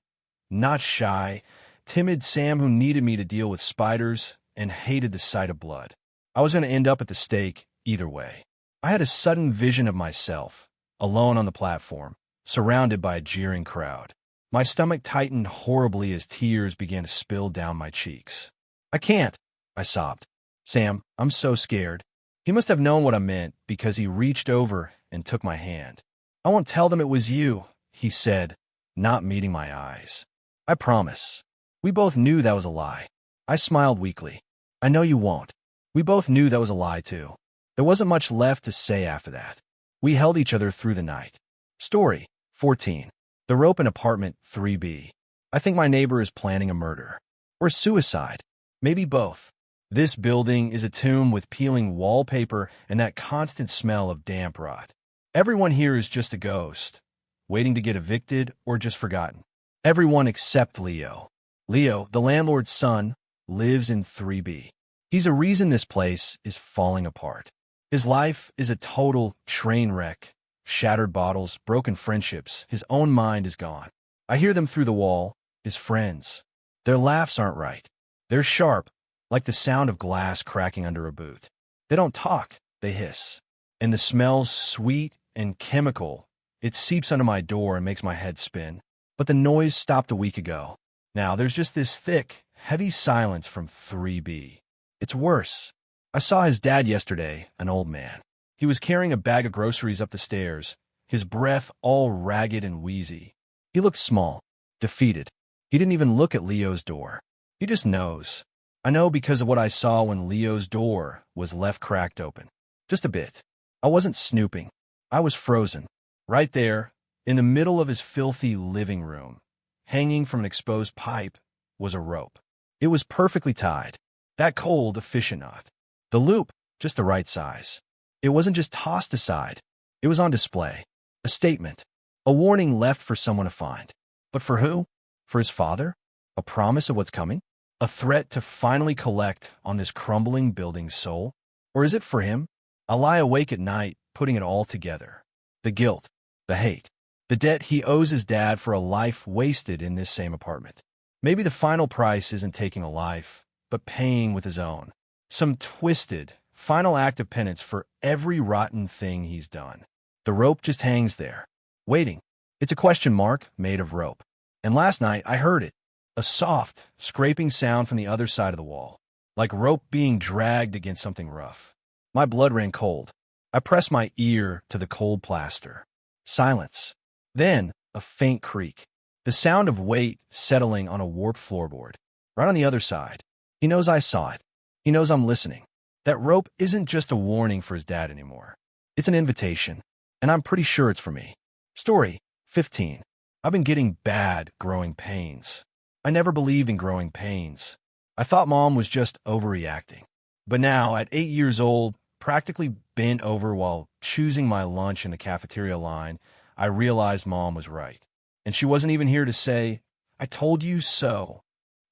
Not shy, timid Sam who needed me to deal with spiders and hated the sight of blood. I was going to end up at the stake either way. I had a sudden vision of myself, alone on the platform, surrounded by a jeering crowd. My stomach tightened horribly as tears began to spill down my cheeks. I can't, I sobbed. Sam, I'm so scared. He must have known what I meant because he reached over and took my hand. I won't tell them it was you, he said, not meeting my eyes. I promise. We both knew that was a lie. I smiled weakly. I know you won't. We both knew that was a lie, too. There wasn't much left to say after that. We held each other through the night. Story 14. The rope in apartment 3B. I think my neighbor is planning a murder. Or suicide. Maybe both. This building is a tomb with peeling wallpaper and that constant smell of damp rot. Everyone here is just a ghost, waiting to get evicted or just forgotten. Everyone except Leo. Leo, the landlord's son, lives in 3B. He's a reason this place is falling apart. His life is a total train wreck. Shattered bottles, broken friendships, his own mind is gone. I hear them through the wall, his friends. Their laughs aren't right. They're sharp, like the sound of glass cracking under a boot. They don't talk, they hiss. And the smell's sweet and chemical. It seeps under my door and makes my head spin. But the noise stopped a week ago. Now there's just this thick, heavy silence from 3B. It's worse. I saw his dad yesterday, an old man. He was carrying a bag of groceries up the stairs, his breath all ragged and wheezy. He looked small, defeated. He didn't even look at Leo's door. He just knows. I know because of what I saw when Leo's door was left cracked open. Just a bit. I wasn't snooping. I was frozen. Right there, in the middle of his filthy living room, hanging from an exposed pipe, was a rope. It was perfectly tied. That cold, efficient knot. The loop, just the right size. It wasn't just tossed aside. It was on display. A statement. A warning left for someone to find. But for who? For his father? A promise of what's coming? A threat to finally collect on this crumbling building's soul? Or is it for him? I lie awake at night, putting it all together. The guilt, the hate, the debt he owes his dad for a life wasted in this same apartment. Maybe the final price isn't taking a life, but paying with his own. Some twisted, final act of penance for every rotten thing he's done. The rope just hangs there, waiting. It's a question mark made of rope. And last night I heard it. A soft, scraping sound from the other side of the wall, like rope being dragged against something rough. My blood ran cold. I pressed my ear to the cold plaster. Silence. Then, a faint creak. The sound of weight settling on a warped floorboard. Right on the other side. He knows I saw it. He knows I'm listening. That rope isn't just a warning for his dad anymore. It's an invitation. And I'm pretty sure it's for me. Story 15. I've been getting bad growing pains. I never believed in growing pains. I thought Mom was just overreacting. But now, at 8 years old, practically bent over while choosing my lunch in the cafeteria line, I realized Mom was right. And she wasn't even here to say, "I told you so."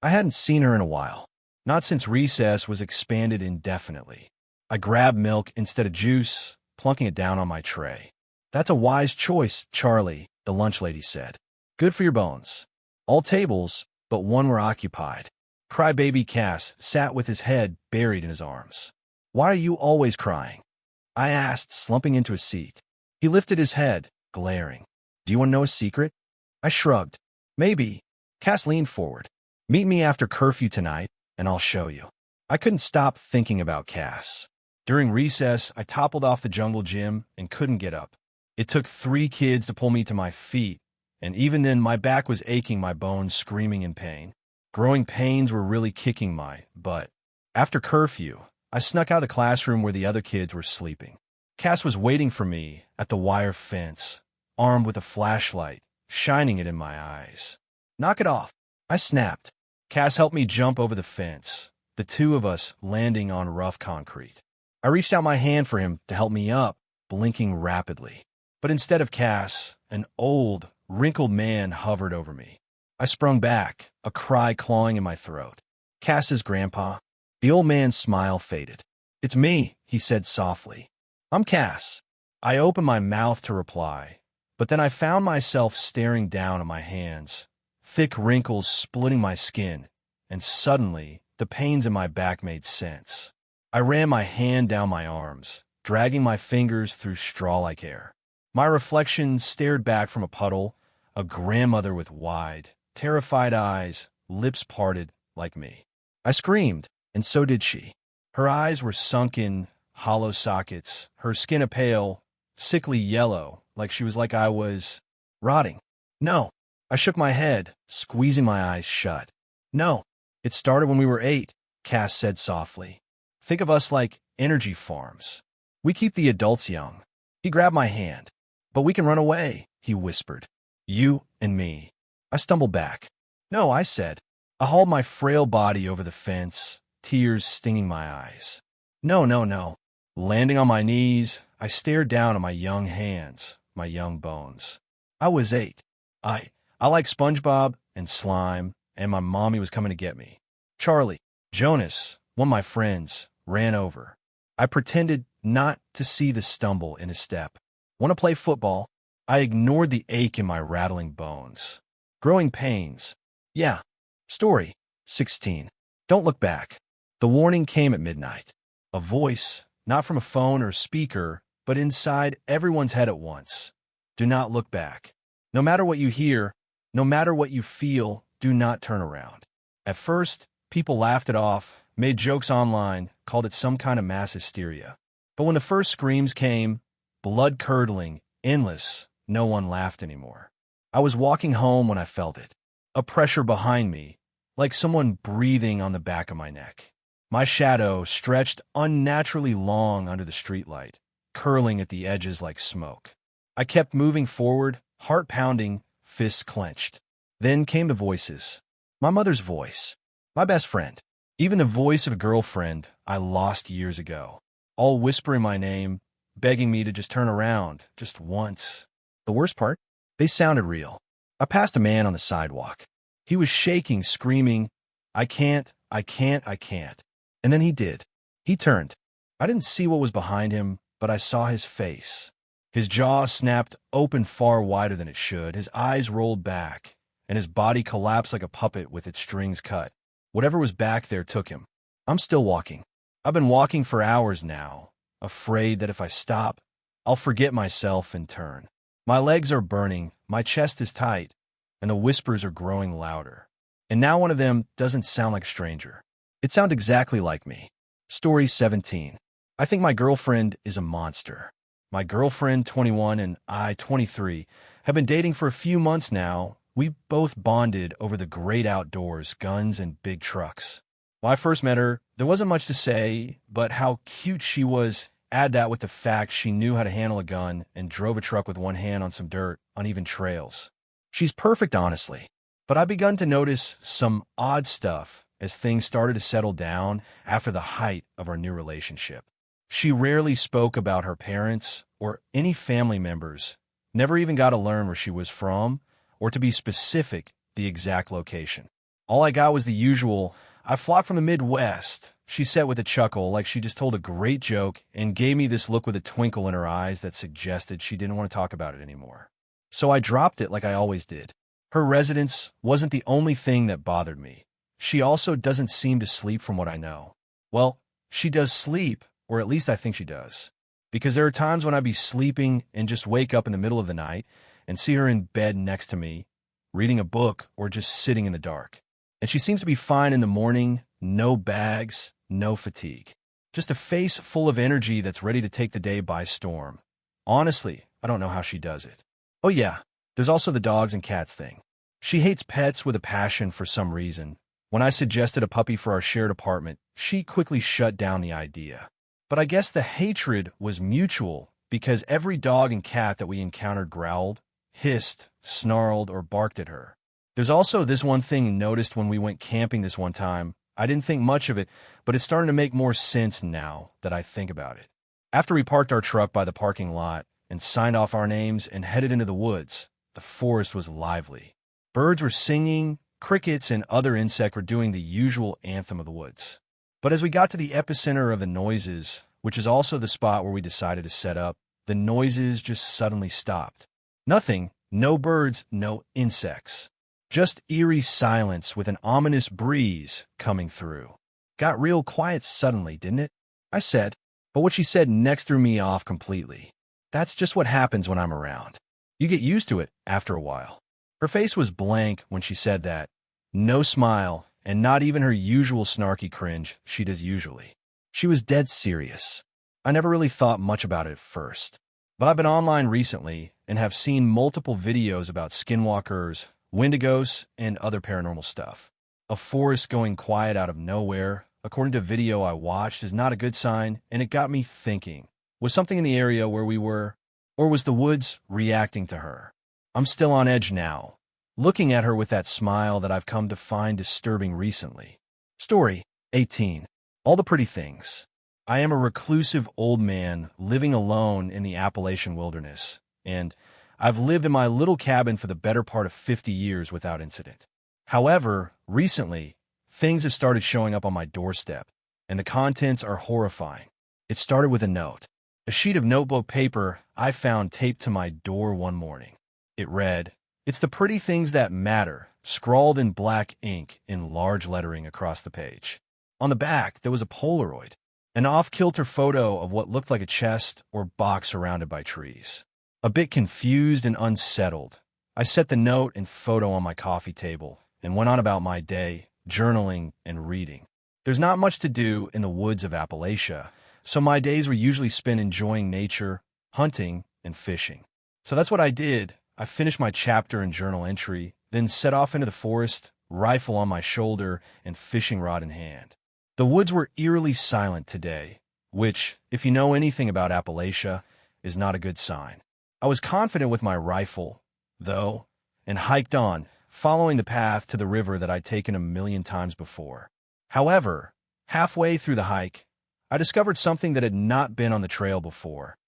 I hadn't seen her in a while. Not since recess was expanded indefinitely. I grabbed milk instead of juice, plunking it down on my tray. "That's a wise choice, Charlie," the lunch lady said. "Good for your bones." All tables, but one were occupied. Crybaby Cass sat with his head buried in his arms. "Why are you always crying?" I asked, slumping into a seat. He lifted his head, glaring. "Do you want to know a secret?" I shrugged. "Maybe." Cass leaned forward. Meet me after curfew tonight, and I'll show you. I couldn't stop thinking about Cass. During recess, I toppled off the jungle gym and couldn't get up. It took 3 kids to pull me to my feet, and even then my back was aching, my bones screaming in pain. Growing pains were really kicking my butt. After curfew, I snuck out of the classroom where the other kids were sleeping. Cass was waiting for me at the wire fence, armed with a flashlight, shining it in my eyes. "Knock it off," I snapped. Cass helped me jump over the fence, the two of us landing on rough concrete. I reached out my hand for him to help me up, blinking rapidly. But instead of Cass, an old, wrinkled man hovered over me. I sprung back, a cry clawing in my throat. "Cass's grandpa." The old man's smile faded. "It's me," he said softly. "I'm Cass." I opened my mouth to reply, but then I found myself staring down at my hands, thick wrinkles splitting my skin, and suddenly the pains in my back made sense. I ran my hand down my arms, dragging my fingers through straw-like hair. My reflection stared back from a puddle, a grandmother with wide, terrified eyes, lips parted like me. I screamed, and so did she. Her eyes were sunken, hollow sockets, her skin a pale, sickly yellow, like I was rotting. "No." I shook my head, squeezing my eyes shut. "No. It started when we were 8, Cass said softly. "Think of us like energy farms. We keep the adults young." He grabbed my hand. "But we can run away," he whispered. "You and me." I stumbled back. "No," I said. I hauled my frail body over the fence, tears stinging my eyes. "No, no, no." Landing on my knees, I stared down at my young hands, my young bones. I was 8. I like SpongeBob and slime, and my mommy was coming to get me. Charlie, Jonas, one of my friends, ran over. I pretended not to see the stumble in his step. "Want to play football?" I ignored the ache in my rattling bones. Growing pains. "Yeah." Story 16. Don't look back. The warning came at midnight. A voice, not from a phone or speaker, but inside everyone's head at once. Do not look back. No matter what you hear, no matter what you feel, do not turn around. At first, people laughed it off, made jokes online, called it some kind of mass hysteria. But when the first screams came, blood-curdling, endless, no one laughed anymore. I was walking home when I felt it. A pressure behind me, like someone breathing on the back of my neck. My shadow stretched unnaturally long under the streetlight, curling at the edges like smoke. I kept moving forward, heart pounding, fists clenched. Then came the voices. My mother's voice. My best friend. Even the voice of a girlfriend I lost years ago. All whispering my name, begging me to just turn around, just once. The worst part? They sounded real. I passed a man on the sidewalk. He was shaking, screaming, I can't. And then he did. He turned. I didn't see what was behind him, but I saw his face. His jaw snapped open far wider than it should, his eyes rolled back, and his body collapsed like a puppet with its strings cut. Whatever was back there took him. I'm still walking. I've been walking for hours now, afraid that if I stop, I'll forget myself and turn. My legs are burning, my chest is tight, and the whispers are growing louder. And now one of them doesn't sound like a stranger. It sounds exactly like me. Story 17. I think my girlfriend is a monster. My girlfriend, 21, and I, 23, have been dating for a few months now. We both bonded over the great outdoors, guns, and big trucks. When I first met her, there wasn't much to say, but how cute she was. Add that with the fact she knew how to handle a gun and drove a truck with one hand on some dirt, uneven trails. She's perfect, honestly. But I've begun to notice some odd stuff as things started to settle down after the height of our new relationship. She rarely spoke about her parents or any family members, never even got to learn where she was from, or to be specific, the exact location. All I got was the usual, "I flocked from the Midwest," she said with a chuckle, like she just told a great joke, and gave me this look with a twinkle in her eyes that suggested she didn't want to talk about it anymore. So I dropped it like I always did. Her residence wasn't the only thing that bothered me. She also doesn't seem to sleep from what I know. Well, she does sleep, or at least I think she does. Because there are times when I'd be sleeping and just wake up in the middle of the night and see her in bed next to me, reading a book or just sitting in the dark. And she seems to be fine in the morning, no bags, no fatigue. Just a face full of energy that's ready to take the day by storm. Honestly, I don't know how she does it. Oh yeah, there's also the dogs and cats thing. She hates pets with a passion for some reason. When I suggested a puppy for our shared apartment, she quickly shut down the idea. But I guess the hatred was mutual because every dog and cat that we encountered growled, hissed, snarled, or barked at her. There's also this one thing noticed when we went camping this one time. I didn't think much of it, but it's starting to make more sense now that I think about it. After we parked our truck by the parking lot and signed off our names and headed into the woods, the forest was lively. Birds were singing, crickets and other insects were doing the usual anthem of the woods. But as we got to the epicenter of the noises, which is also the spot where we decided to set up, the noises just suddenly stopped. Nothing, no birds, no insects. Just eerie silence with an ominous breeze coming through. Got real quiet suddenly, didn't it? I said, but what she said next threw me off completely. That's just what happens when I'm around. You get used to it after a while. Her face was blank when she said that. No smile, and not even her usual snarky cringe she does usually. She was dead serious. I never really thought much about it at first. But I've been online recently and have seen multiple videos about skinwalkers, wendigos, and other paranormal stuff. A forest going quiet out of nowhere, according to a video I watched, is not a good sign, and it got me thinking. Was something in the area where we were, or was the woods reacting to her? I'm still on edge now, looking at her with that smile that I've come to find disturbing recently. Story 18. All the pretty things. I am a reclusive old man living alone in the Appalachian wilderness, and I've lived in my little cabin for the better part of 50 years without incident. However, recently, things have started showing up on my doorstep, and the contents are horrifying. It started with a note. A sheet of notebook paper I found taped to my door one morning. It read, "It's the pretty things that matter," scrawled in black ink in large lettering across the page. On the back, there was a Polaroid, an off-kilter photo of what looked like a chest or box surrounded by trees. A bit confused and unsettled, I set the note and photo on my coffee table and went on about my day, journaling and reading. There's not much to do in the woods of Appalachia, so my days were usually spent enjoying nature, hunting, and fishing. So that's what I did. I finished my chapter and journal entry, then set off into the forest, rifle on my shoulder and fishing rod in hand. The woods were eerily silent today, which, if you know anything about Appalachia, is not a good sign. I was confident with my rifle, though, and hiked on, following the path to the river that I'd taken a million times before. However, halfway through the hike, I discovered something that had not been on the trail before.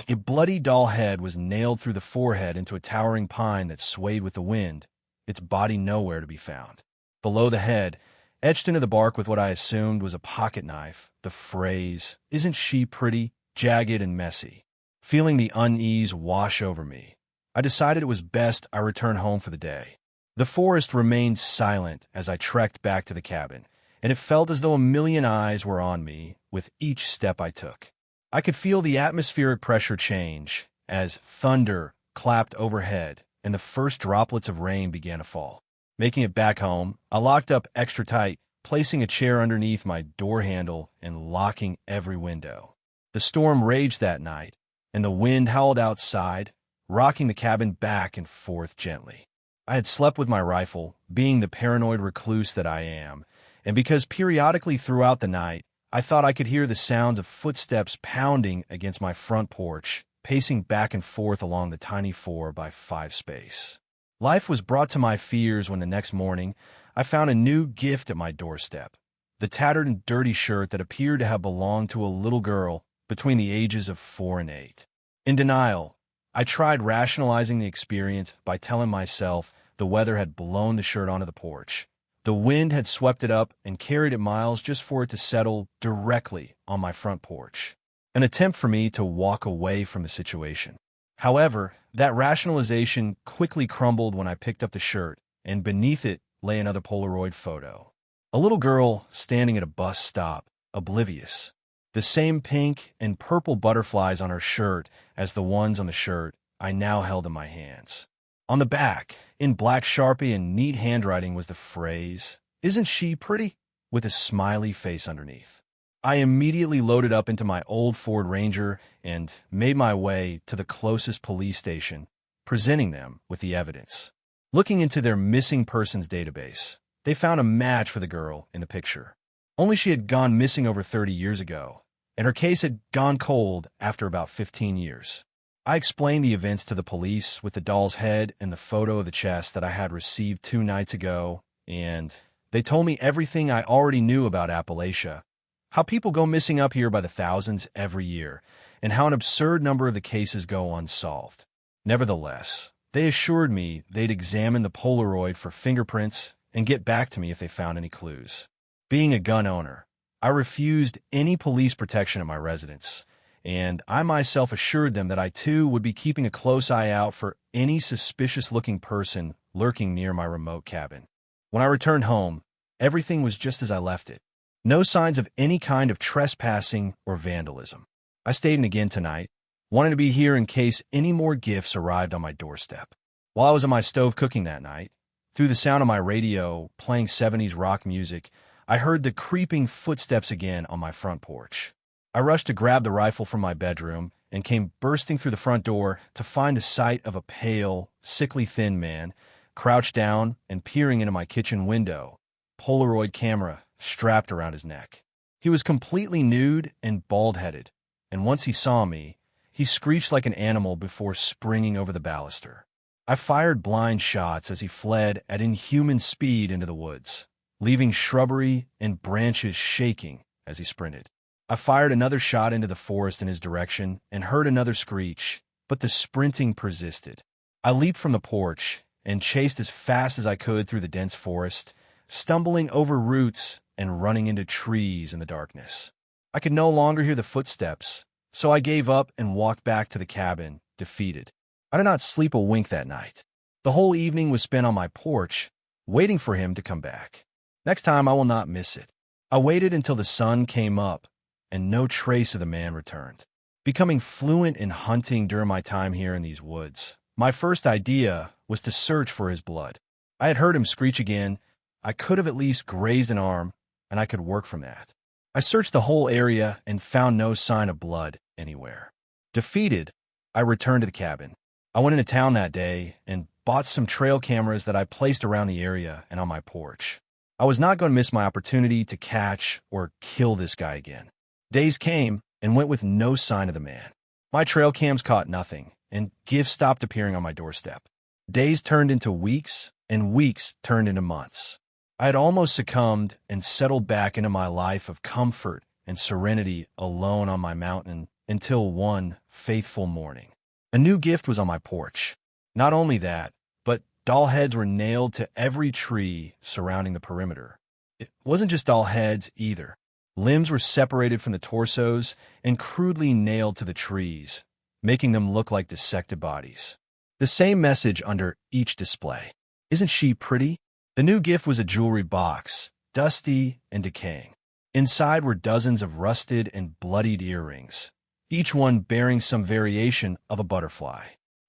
A bloody doll head was nailed through the forehead into a towering pine that swayed with the wind, its body nowhere to be found. Below the head, etched into the bark with what I assumed was a pocket knife, the phrase, "Isn't she pretty, jagged and messy?" Feeling the unease wash over me, I decided it was best I return home for the day. The forest remained silent as I trekked back to the cabin, and it felt as though a million eyes were on me with each step I took. I could feel the atmospheric pressure change as thunder clapped overhead and the first droplets of rain began to fall. Making it back home, I locked up extra tight, placing a chair underneath my door handle and locking every window. The storm raged that night, and the wind howled outside, rocking the cabin back and forth gently. I had slept with my rifle, being the paranoid recluse that I am, and because periodically throughout the night, I thought I could hear the sounds of footsteps pounding against my front porch, pacing back and forth along the tiny 4x5 space. Life was brought to my fears when the next morning I found a new gift at my doorstep, the tattered and dirty shirt that appeared to have belonged to a little girl between the ages of 4 and 8. In denial, I tried rationalizing the experience by telling myself the weather had blown the shirt onto the porch. The wind had swept it up and carried it miles just for it to settle directly on my front porch. An attempt for me to walk away from the situation. However, that rationalization quickly crumbled when I picked up the shirt, and beneath it lay another Polaroid photo. A little girl standing at a bus stop, oblivious. The same pink and purple butterflies on her shirt as the ones on the shirt I now held in my hands. On the back, in black Sharpie and neat handwriting, was the phrase, "Isn't she pretty?" with a smiley face underneath. I immediately loaded up into my old Ford Ranger and made my way to the closest police station, presenting them with the evidence. Looking into their missing persons database, they found a match for the girl in the picture. Only she had gone missing over 30 years ago, and her case had gone cold after about 15 years. I explained the events to the police with the doll's head and the photo of the chest that I had received 2 nights ago, and they told me everything I already knew about Appalachia, how people go missing up here by the thousands every year, and how an absurd number of the cases go unsolved. Nevertheless, they assured me they'd examine the Polaroid for fingerprints and get back to me if they found any clues. Being a gun owner, I refused any police protection at my residence, and I myself assured them that I too would be keeping a close eye out for any suspicious-looking person lurking near my remote cabin. When I returned home, everything was just as I left it. No signs of any kind of trespassing or vandalism. I stayed in again tonight, wanting to be here in case any more gifts arrived on my doorstep. While I was on my stove cooking that night, through the sound of my radio playing 70s rock music, I heard the creeping footsteps again on my front porch. I rushed to grab the rifle from my bedroom and came bursting through the front door to find the sight of a pale, sickly thin man crouched down and peering into my kitchen window, Polaroid camera strapped around his neck. He was completely nude and bald-headed, and once he saw me, he screeched like an animal before springing over the baluster. I fired blind shots as he fled at inhuman speed into the woods, leaving shrubbery and branches shaking as he sprinted. I fired another shot into the forest in his direction and heard another screech, but the sprinting persisted. I leaped from the porch and chased as fast as I could through the dense forest, stumbling over roots and running into trees in the darkness. I could no longer hear the footsteps, so I gave up and walked back to the cabin, defeated. I did not sleep a wink that night. The whole evening was spent on my porch, waiting for him to come back. Next time I will not miss it. I waited until the sun came up, and no trace of the man returned. Becoming fluent in hunting during my time here in these woods, my first idea was to search for his blood. I had heard him screech again. I could have at least grazed an arm, and I could work from that. I searched the whole area and found no sign of blood anywhere. Defeated, I returned to the cabin. I went into town that day and bought some trail cameras that I placed around the area and on my porch. I was not going to miss my opportunity to catch or kill this guy again. Days came and went with no sign of the man. My trail cams caught nothing, and gifts stopped appearing on my doorstep. Days turned into weeks, and weeks turned into months. I had almost succumbed and settled back into my life of comfort and serenity alone on my mountain until one faithful morning. A new gift was on my porch. Not only that, but doll heads were nailed to every tree surrounding the perimeter. It wasn't just doll heads either. Limbs were separated from the torsos and crudely nailed to the trees, making them look like dissected bodies. The same message under each display. "Isn't she pretty?" The new gift was a jewelry box, dusty and decaying. Inside were dozens of rusted and bloodied earrings, each one bearing some variation of a butterfly.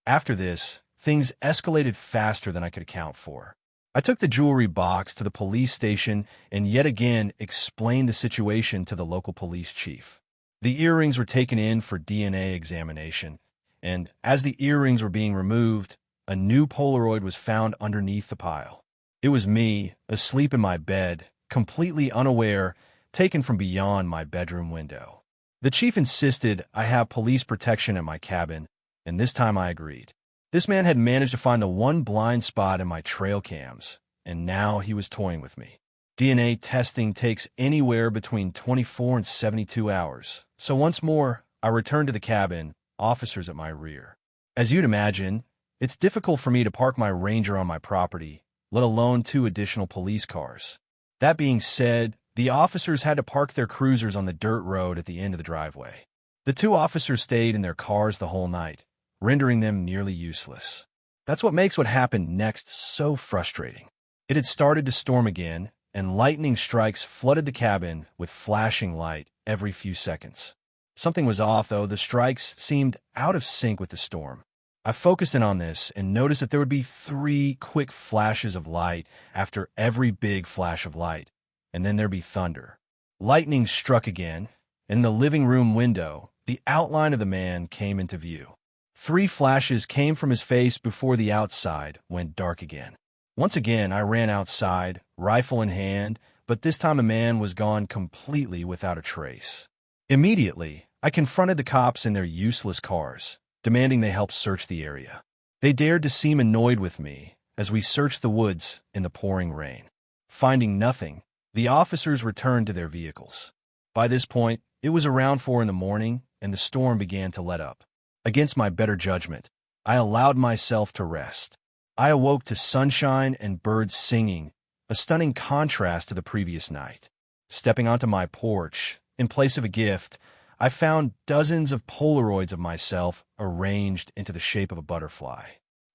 After this, things escalated faster than I could account for. I took the jewelry box to the police station and yet again explained the situation to the local police chief. The earrings were taken in for DNA examination, and as the earrings were being removed, a new Polaroid was found underneath the pile. It was me, asleep in my bed, completely unaware, taken from beyond my bedroom window. The chief insisted I have police protection at my cabin, and this time I agreed. This man had managed to find the one blind spot in my trail cams, and now he was toying with me. DNA testing takes anywhere between 24 and 72 hours, so once more, I returned to the cabin, officers at my rear. As you'd imagine, it's difficult for me to park my Ranger on my property, let alone 2 additional police cars. That being said, the officers had to park their cruisers on the dirt road at the end of the driveway. The 2 officers stayed in their cars the whole night, rendering them nearly useless. That's what makes what happened next so frustrating. It had started to storm again, and lightning strikes flooded the cabin with flashing light every few seconds. Something was off, though. The strikes seemed out of sync with the storm. I focused in on this and noticed that there would be 3 quick flashes of light after every big flash of light, and then there'd be thunder. Lightning struck again. In the living room window, the outline of the man came into view. 3 flashes came from his face before the outside went dark again. Once again, I ran outside, rifle in hand, but this time a man was gone completely without a trace. Immediately, I confronted the cops in their useless cars, demanding they help search the area. They dared to seem annoyed with me as we searched the woods in the pouring rain. Finding nothing, the officers returned to their vehicles. By this point, it was around 4 in the morning, and the storm began to let up. Against my better judgment, I allowed myself to rest. I awoke to sunshine and birds singing, a stunning contrast to the previous night. Stepping onto my porch, in place of a gift, I found dozens of Polaroids of myself arranged into the shape of a butterfly.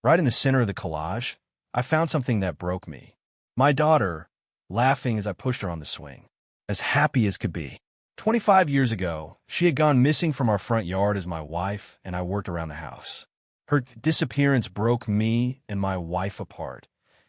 Right in the center of the collage, I found something that broke me. My daughter, laughing as I pushed her on the swing, as happy as could be. 25 years ago, she had gone missing from our front yard as my wife and I worked around the house. Her disappearance broke me and my wife apart,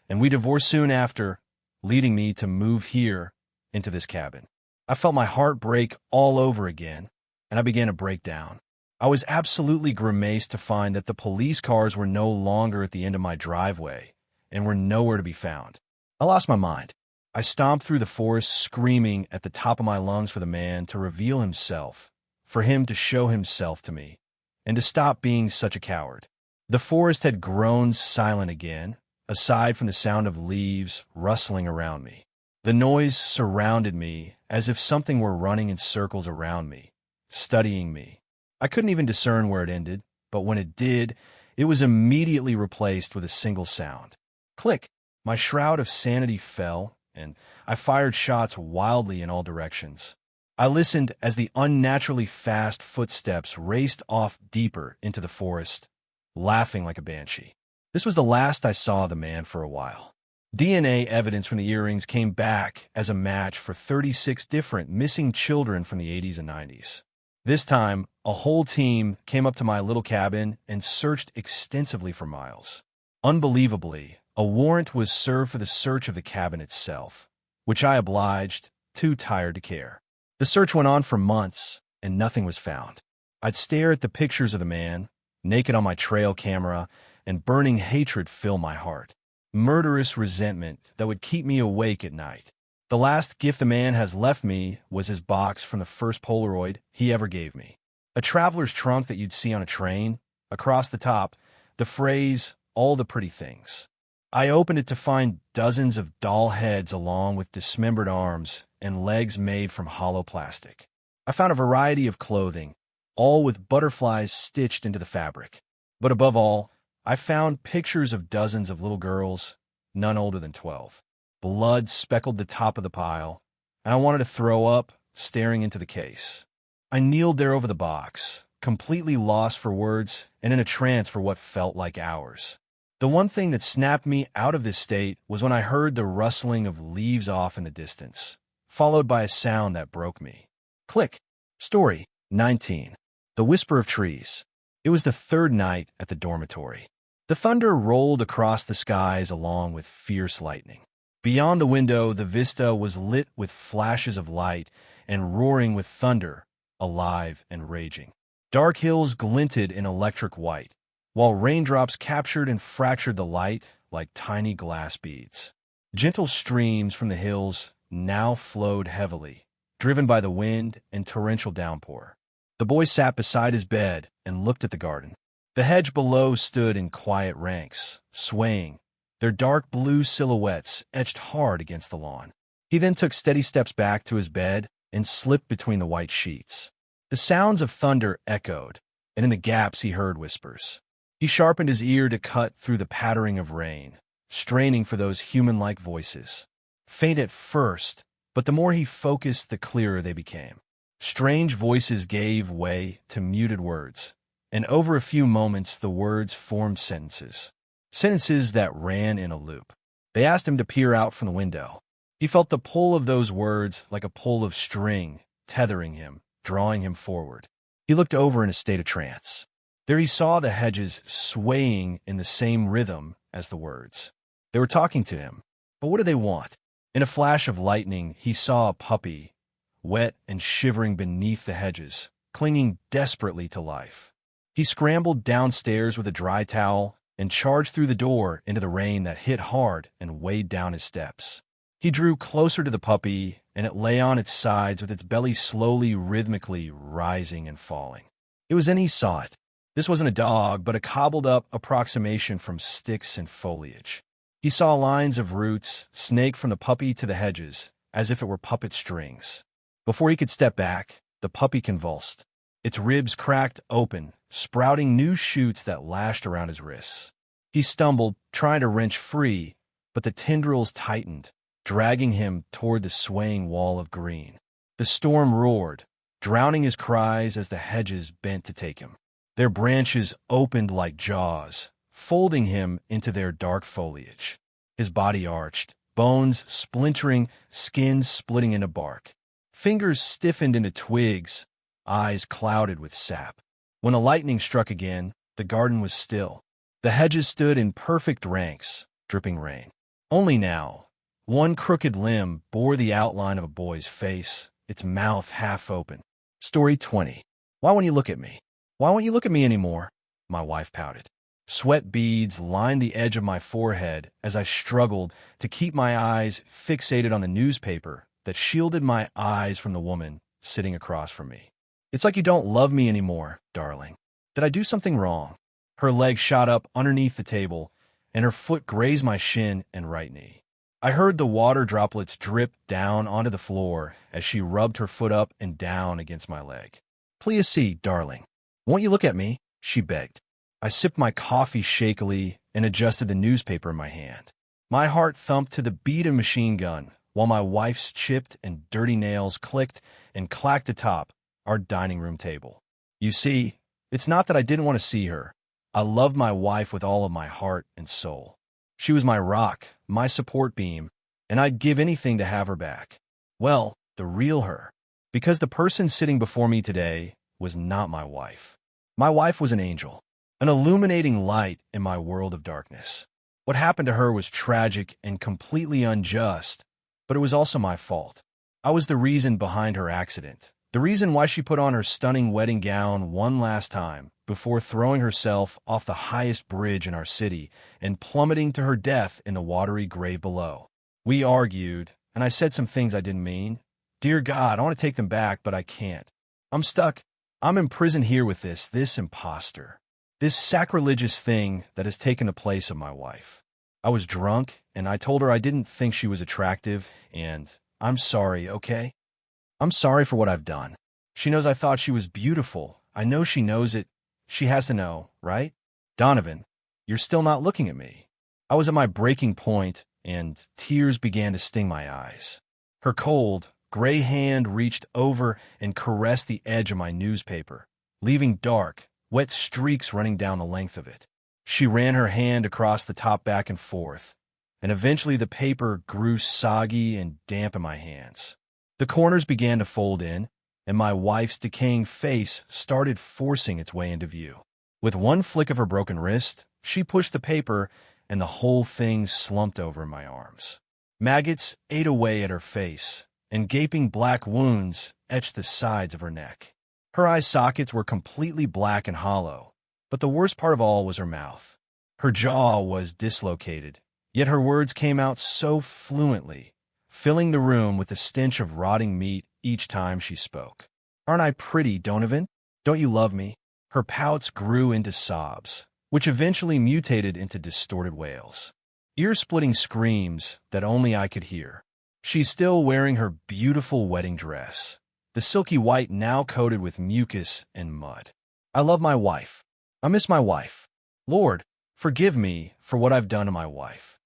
and we divorced soon after, leading me to move here into this cabin. I felt my heart break all over again, and I began to break down. I was absolutely grimaced to find that the police cars were no longer at the end of my driveway and were nowhere to be found. I lost my mind. I stomped through the forest screaming at the top of my lungs for the man to reveal himself, for him to show himself to me, and to stop being such a coward. The forest had grown silent again, aside from the sound of leaves rustling around me. The noise surrounded me as if something were running in circles around me, studying me. I couldn't even discern where it ended, but when it did, it was immediately replaced with a single sound. Click! My shroud of sanity fell, and I fired shots wildly in all directions. I listened as the unnaturally fast footsteps raced off deeper into the forest, laughing like a banshee. This was the last I saw of the man for a while. DNA evidence from the earrings came back as a match for 36 different missing children from the 80s and 90s. This time, a whole team came up to my little cabin and searched extensively for miles. Unbelievably, a warrant was served for the search of the cabin itself, which I obliged, too tired to care. The search went on for months, and nothing was found. I'd stare at the pictures of the man, naked on my trail camera, and burning hatred fill my heart. Murderous resentment that would keep me awake at night. The last gift the man has left me was his box from the first Polaroid he ever gave me. A traveler's trunk that you'd see on a train. Across the top, the phrase, "all the pretty things." I opened it to find dozens of doll heads along with dismembered arms and legs made from hollow plastic. I found a variety of clothing, all with butterflies stitched into the fabric. But above all, I found pictures of dozens of little girls, none older than 12. Blood speckled the top of the pile, and I wanted to throw up, staring into the case. I kneeled there over the box, completely lost for words and in a trance for what felt like hours. The one thing that snapped me out of this state was when I heard the rustling of leaves off in the distance, followed by a sound that broke me. Click. Story 19. The Whisper of Trees. It was the 3rd night at the dormitory. The thunder rolled across the skies along with fierce lightning. Beyond the window, the vista was lit with flashes of light and roaring with thunder, alive and raging. Dark hills glinted in electric white, while raindrops captured and fractured the light like tiny glass beads. Gentle streams from the hills now flowed heavily, driven by the wind and torrential downpour. The boy sat beside his bed and looked at the garden. The hedge below stood in quiet ranks, swaying, their dark blue silhouettes etched hard against the lawn. He then took steady steps back to his bed and slipped between the white sheets. The sounds of thunder echoed, and in the gaps he heard whispers. He sharpened his ear to cut through the pattering of rain, straining for those human-like voices. Faint at first, but the more he focused, the clearer they became. Strange voices gave way to muted words, and over a few moments the words formed sentences. Sentences that ran in a loop. They asked him to peer out from the window. He felt the pull of those words like a pull of string, tethering him, drawing him forward. He looked over in a state of trance. There he saw the hedges swaying in the same rhythm as the words. They were talking to him. But what did they want? In a flash of lightning, he saw a puppy, wet and shivering beneath the hedges, clinging desperately to life. He scrambled downstairs with a dry towel and charged through the door into the rain that hit hard and weighed down his steps. He drew closer to the puppy, and it lay on its sides with its belly slowly, rhythmically rising and falling. It was then he saw it. This wasn't a dog, but a cobbled-up approximation from sticks and foliage. He saw lines of roots snake from the puppy to the hedges, as if it were puppet strings. Before he could step back, the puppy convulsed. Its ribs cracked open, sprouting new shoots that lashed around his wrists. He stumbled, trying to wrench free, but the tendrils tightened, dragging him toward the swaying wall of green. The storm roared, drowning his cries as the hedges bent to take him. Their branches opened like jaws, folding him into their dark foliage. His body arched, bones splintering, skin splitting into bark. Fingers stiffened into twigs, eyes clouded with sap. When the lightning struck again, the garden was still. The hedges stood in perfect ranks, dripping rain. Only now, one crooked limb bore the outline of a boy's face, its mouth half open. Story 20. Why won't you look at me? Why won't you look at me anymore? My wife pouted. Sweat beads lined the edge of my forehead as I struggled to keep my eyes fixated on the newspaper that shielded my eyes from the woman sitting across from me. It's like you don't love me anymore, darling. Did I do something wrong? Her leg shot up underneath the table, and her foot grazed my shin and right knee. I heard the water droplets drip down onto the floor as she rubbed her foot up and down against my leg. Please see, darling. Won't you look at me? She begged. I sipped my coffee shakily and adjusted the newspaper in my hand. My heart thumped to the beat of a machine gun, while my wife's chipped and dirty nails clicked and clacked atop our dining room table. You see, it's not that I didn't want to see her. I loved my wife with all of my heart and soul. She was my rock, my support beam, and I'd give anything to have her back. Well, the real her. Because the person sitting before me today was not my wife. My wife was an angel, an illuminating light in my world of darkness. What happened to her was tragic and completely unjust, but it was also my fault. I was the reason behind her accident, the reason why she put on her stunning wedding gown one last time before throwing herself off the highest bridge in our city and plummeting to her death in the watery grave below. We argued, and I said some things I didn't mean. Dear God, I want to take them back, but I can't. I'm stuck. I'm imprisoned here with this imposter, this sacrilegious thing that has taken the place of my wife. I was drunk, and I told her I didn't think she was attractive, and I'm sorry, okay? I'm sorry for what I've done. She knows I thought she was beautiful. I know she knows it. She has to know, right? Donovan, you're still not looking at me. I was at my breaking point, and tears began to sting my eyes. Her cold, gray hand reached over and caressed the edge of my newspaper, leaving dark, wet streaks running down the length of it. She ran her hand across the top back and forth, and eventually the paper grew soggy and damp in my hands. The corners began to fold in, and my wife's decaying face started forcing its way into view. With one flick of her broken wrist, she pushed the paper, and the whole thing slumped over in my arms. Maggots ate away at her face, and gaping black wounds etched the sides of her neck. Her eye sockets were completely black and hollow, but the worst part of all was her mouth. Her jaw was dislocated, yet her words came out so fluently, filling the room with the stench of rotting meat each time she spoke. Aren't I pretty, Donovan? Don't you love me? Her pouts grew into sobs, which eventually mutated into distorted wails. Ear-splitting screams that only I could hear. She's still wearing her beautiful wedding dress, the silky white now coated with mucus and mud. I love my wife. I miss my wife. Lord, forgive me for what I've done to my wife.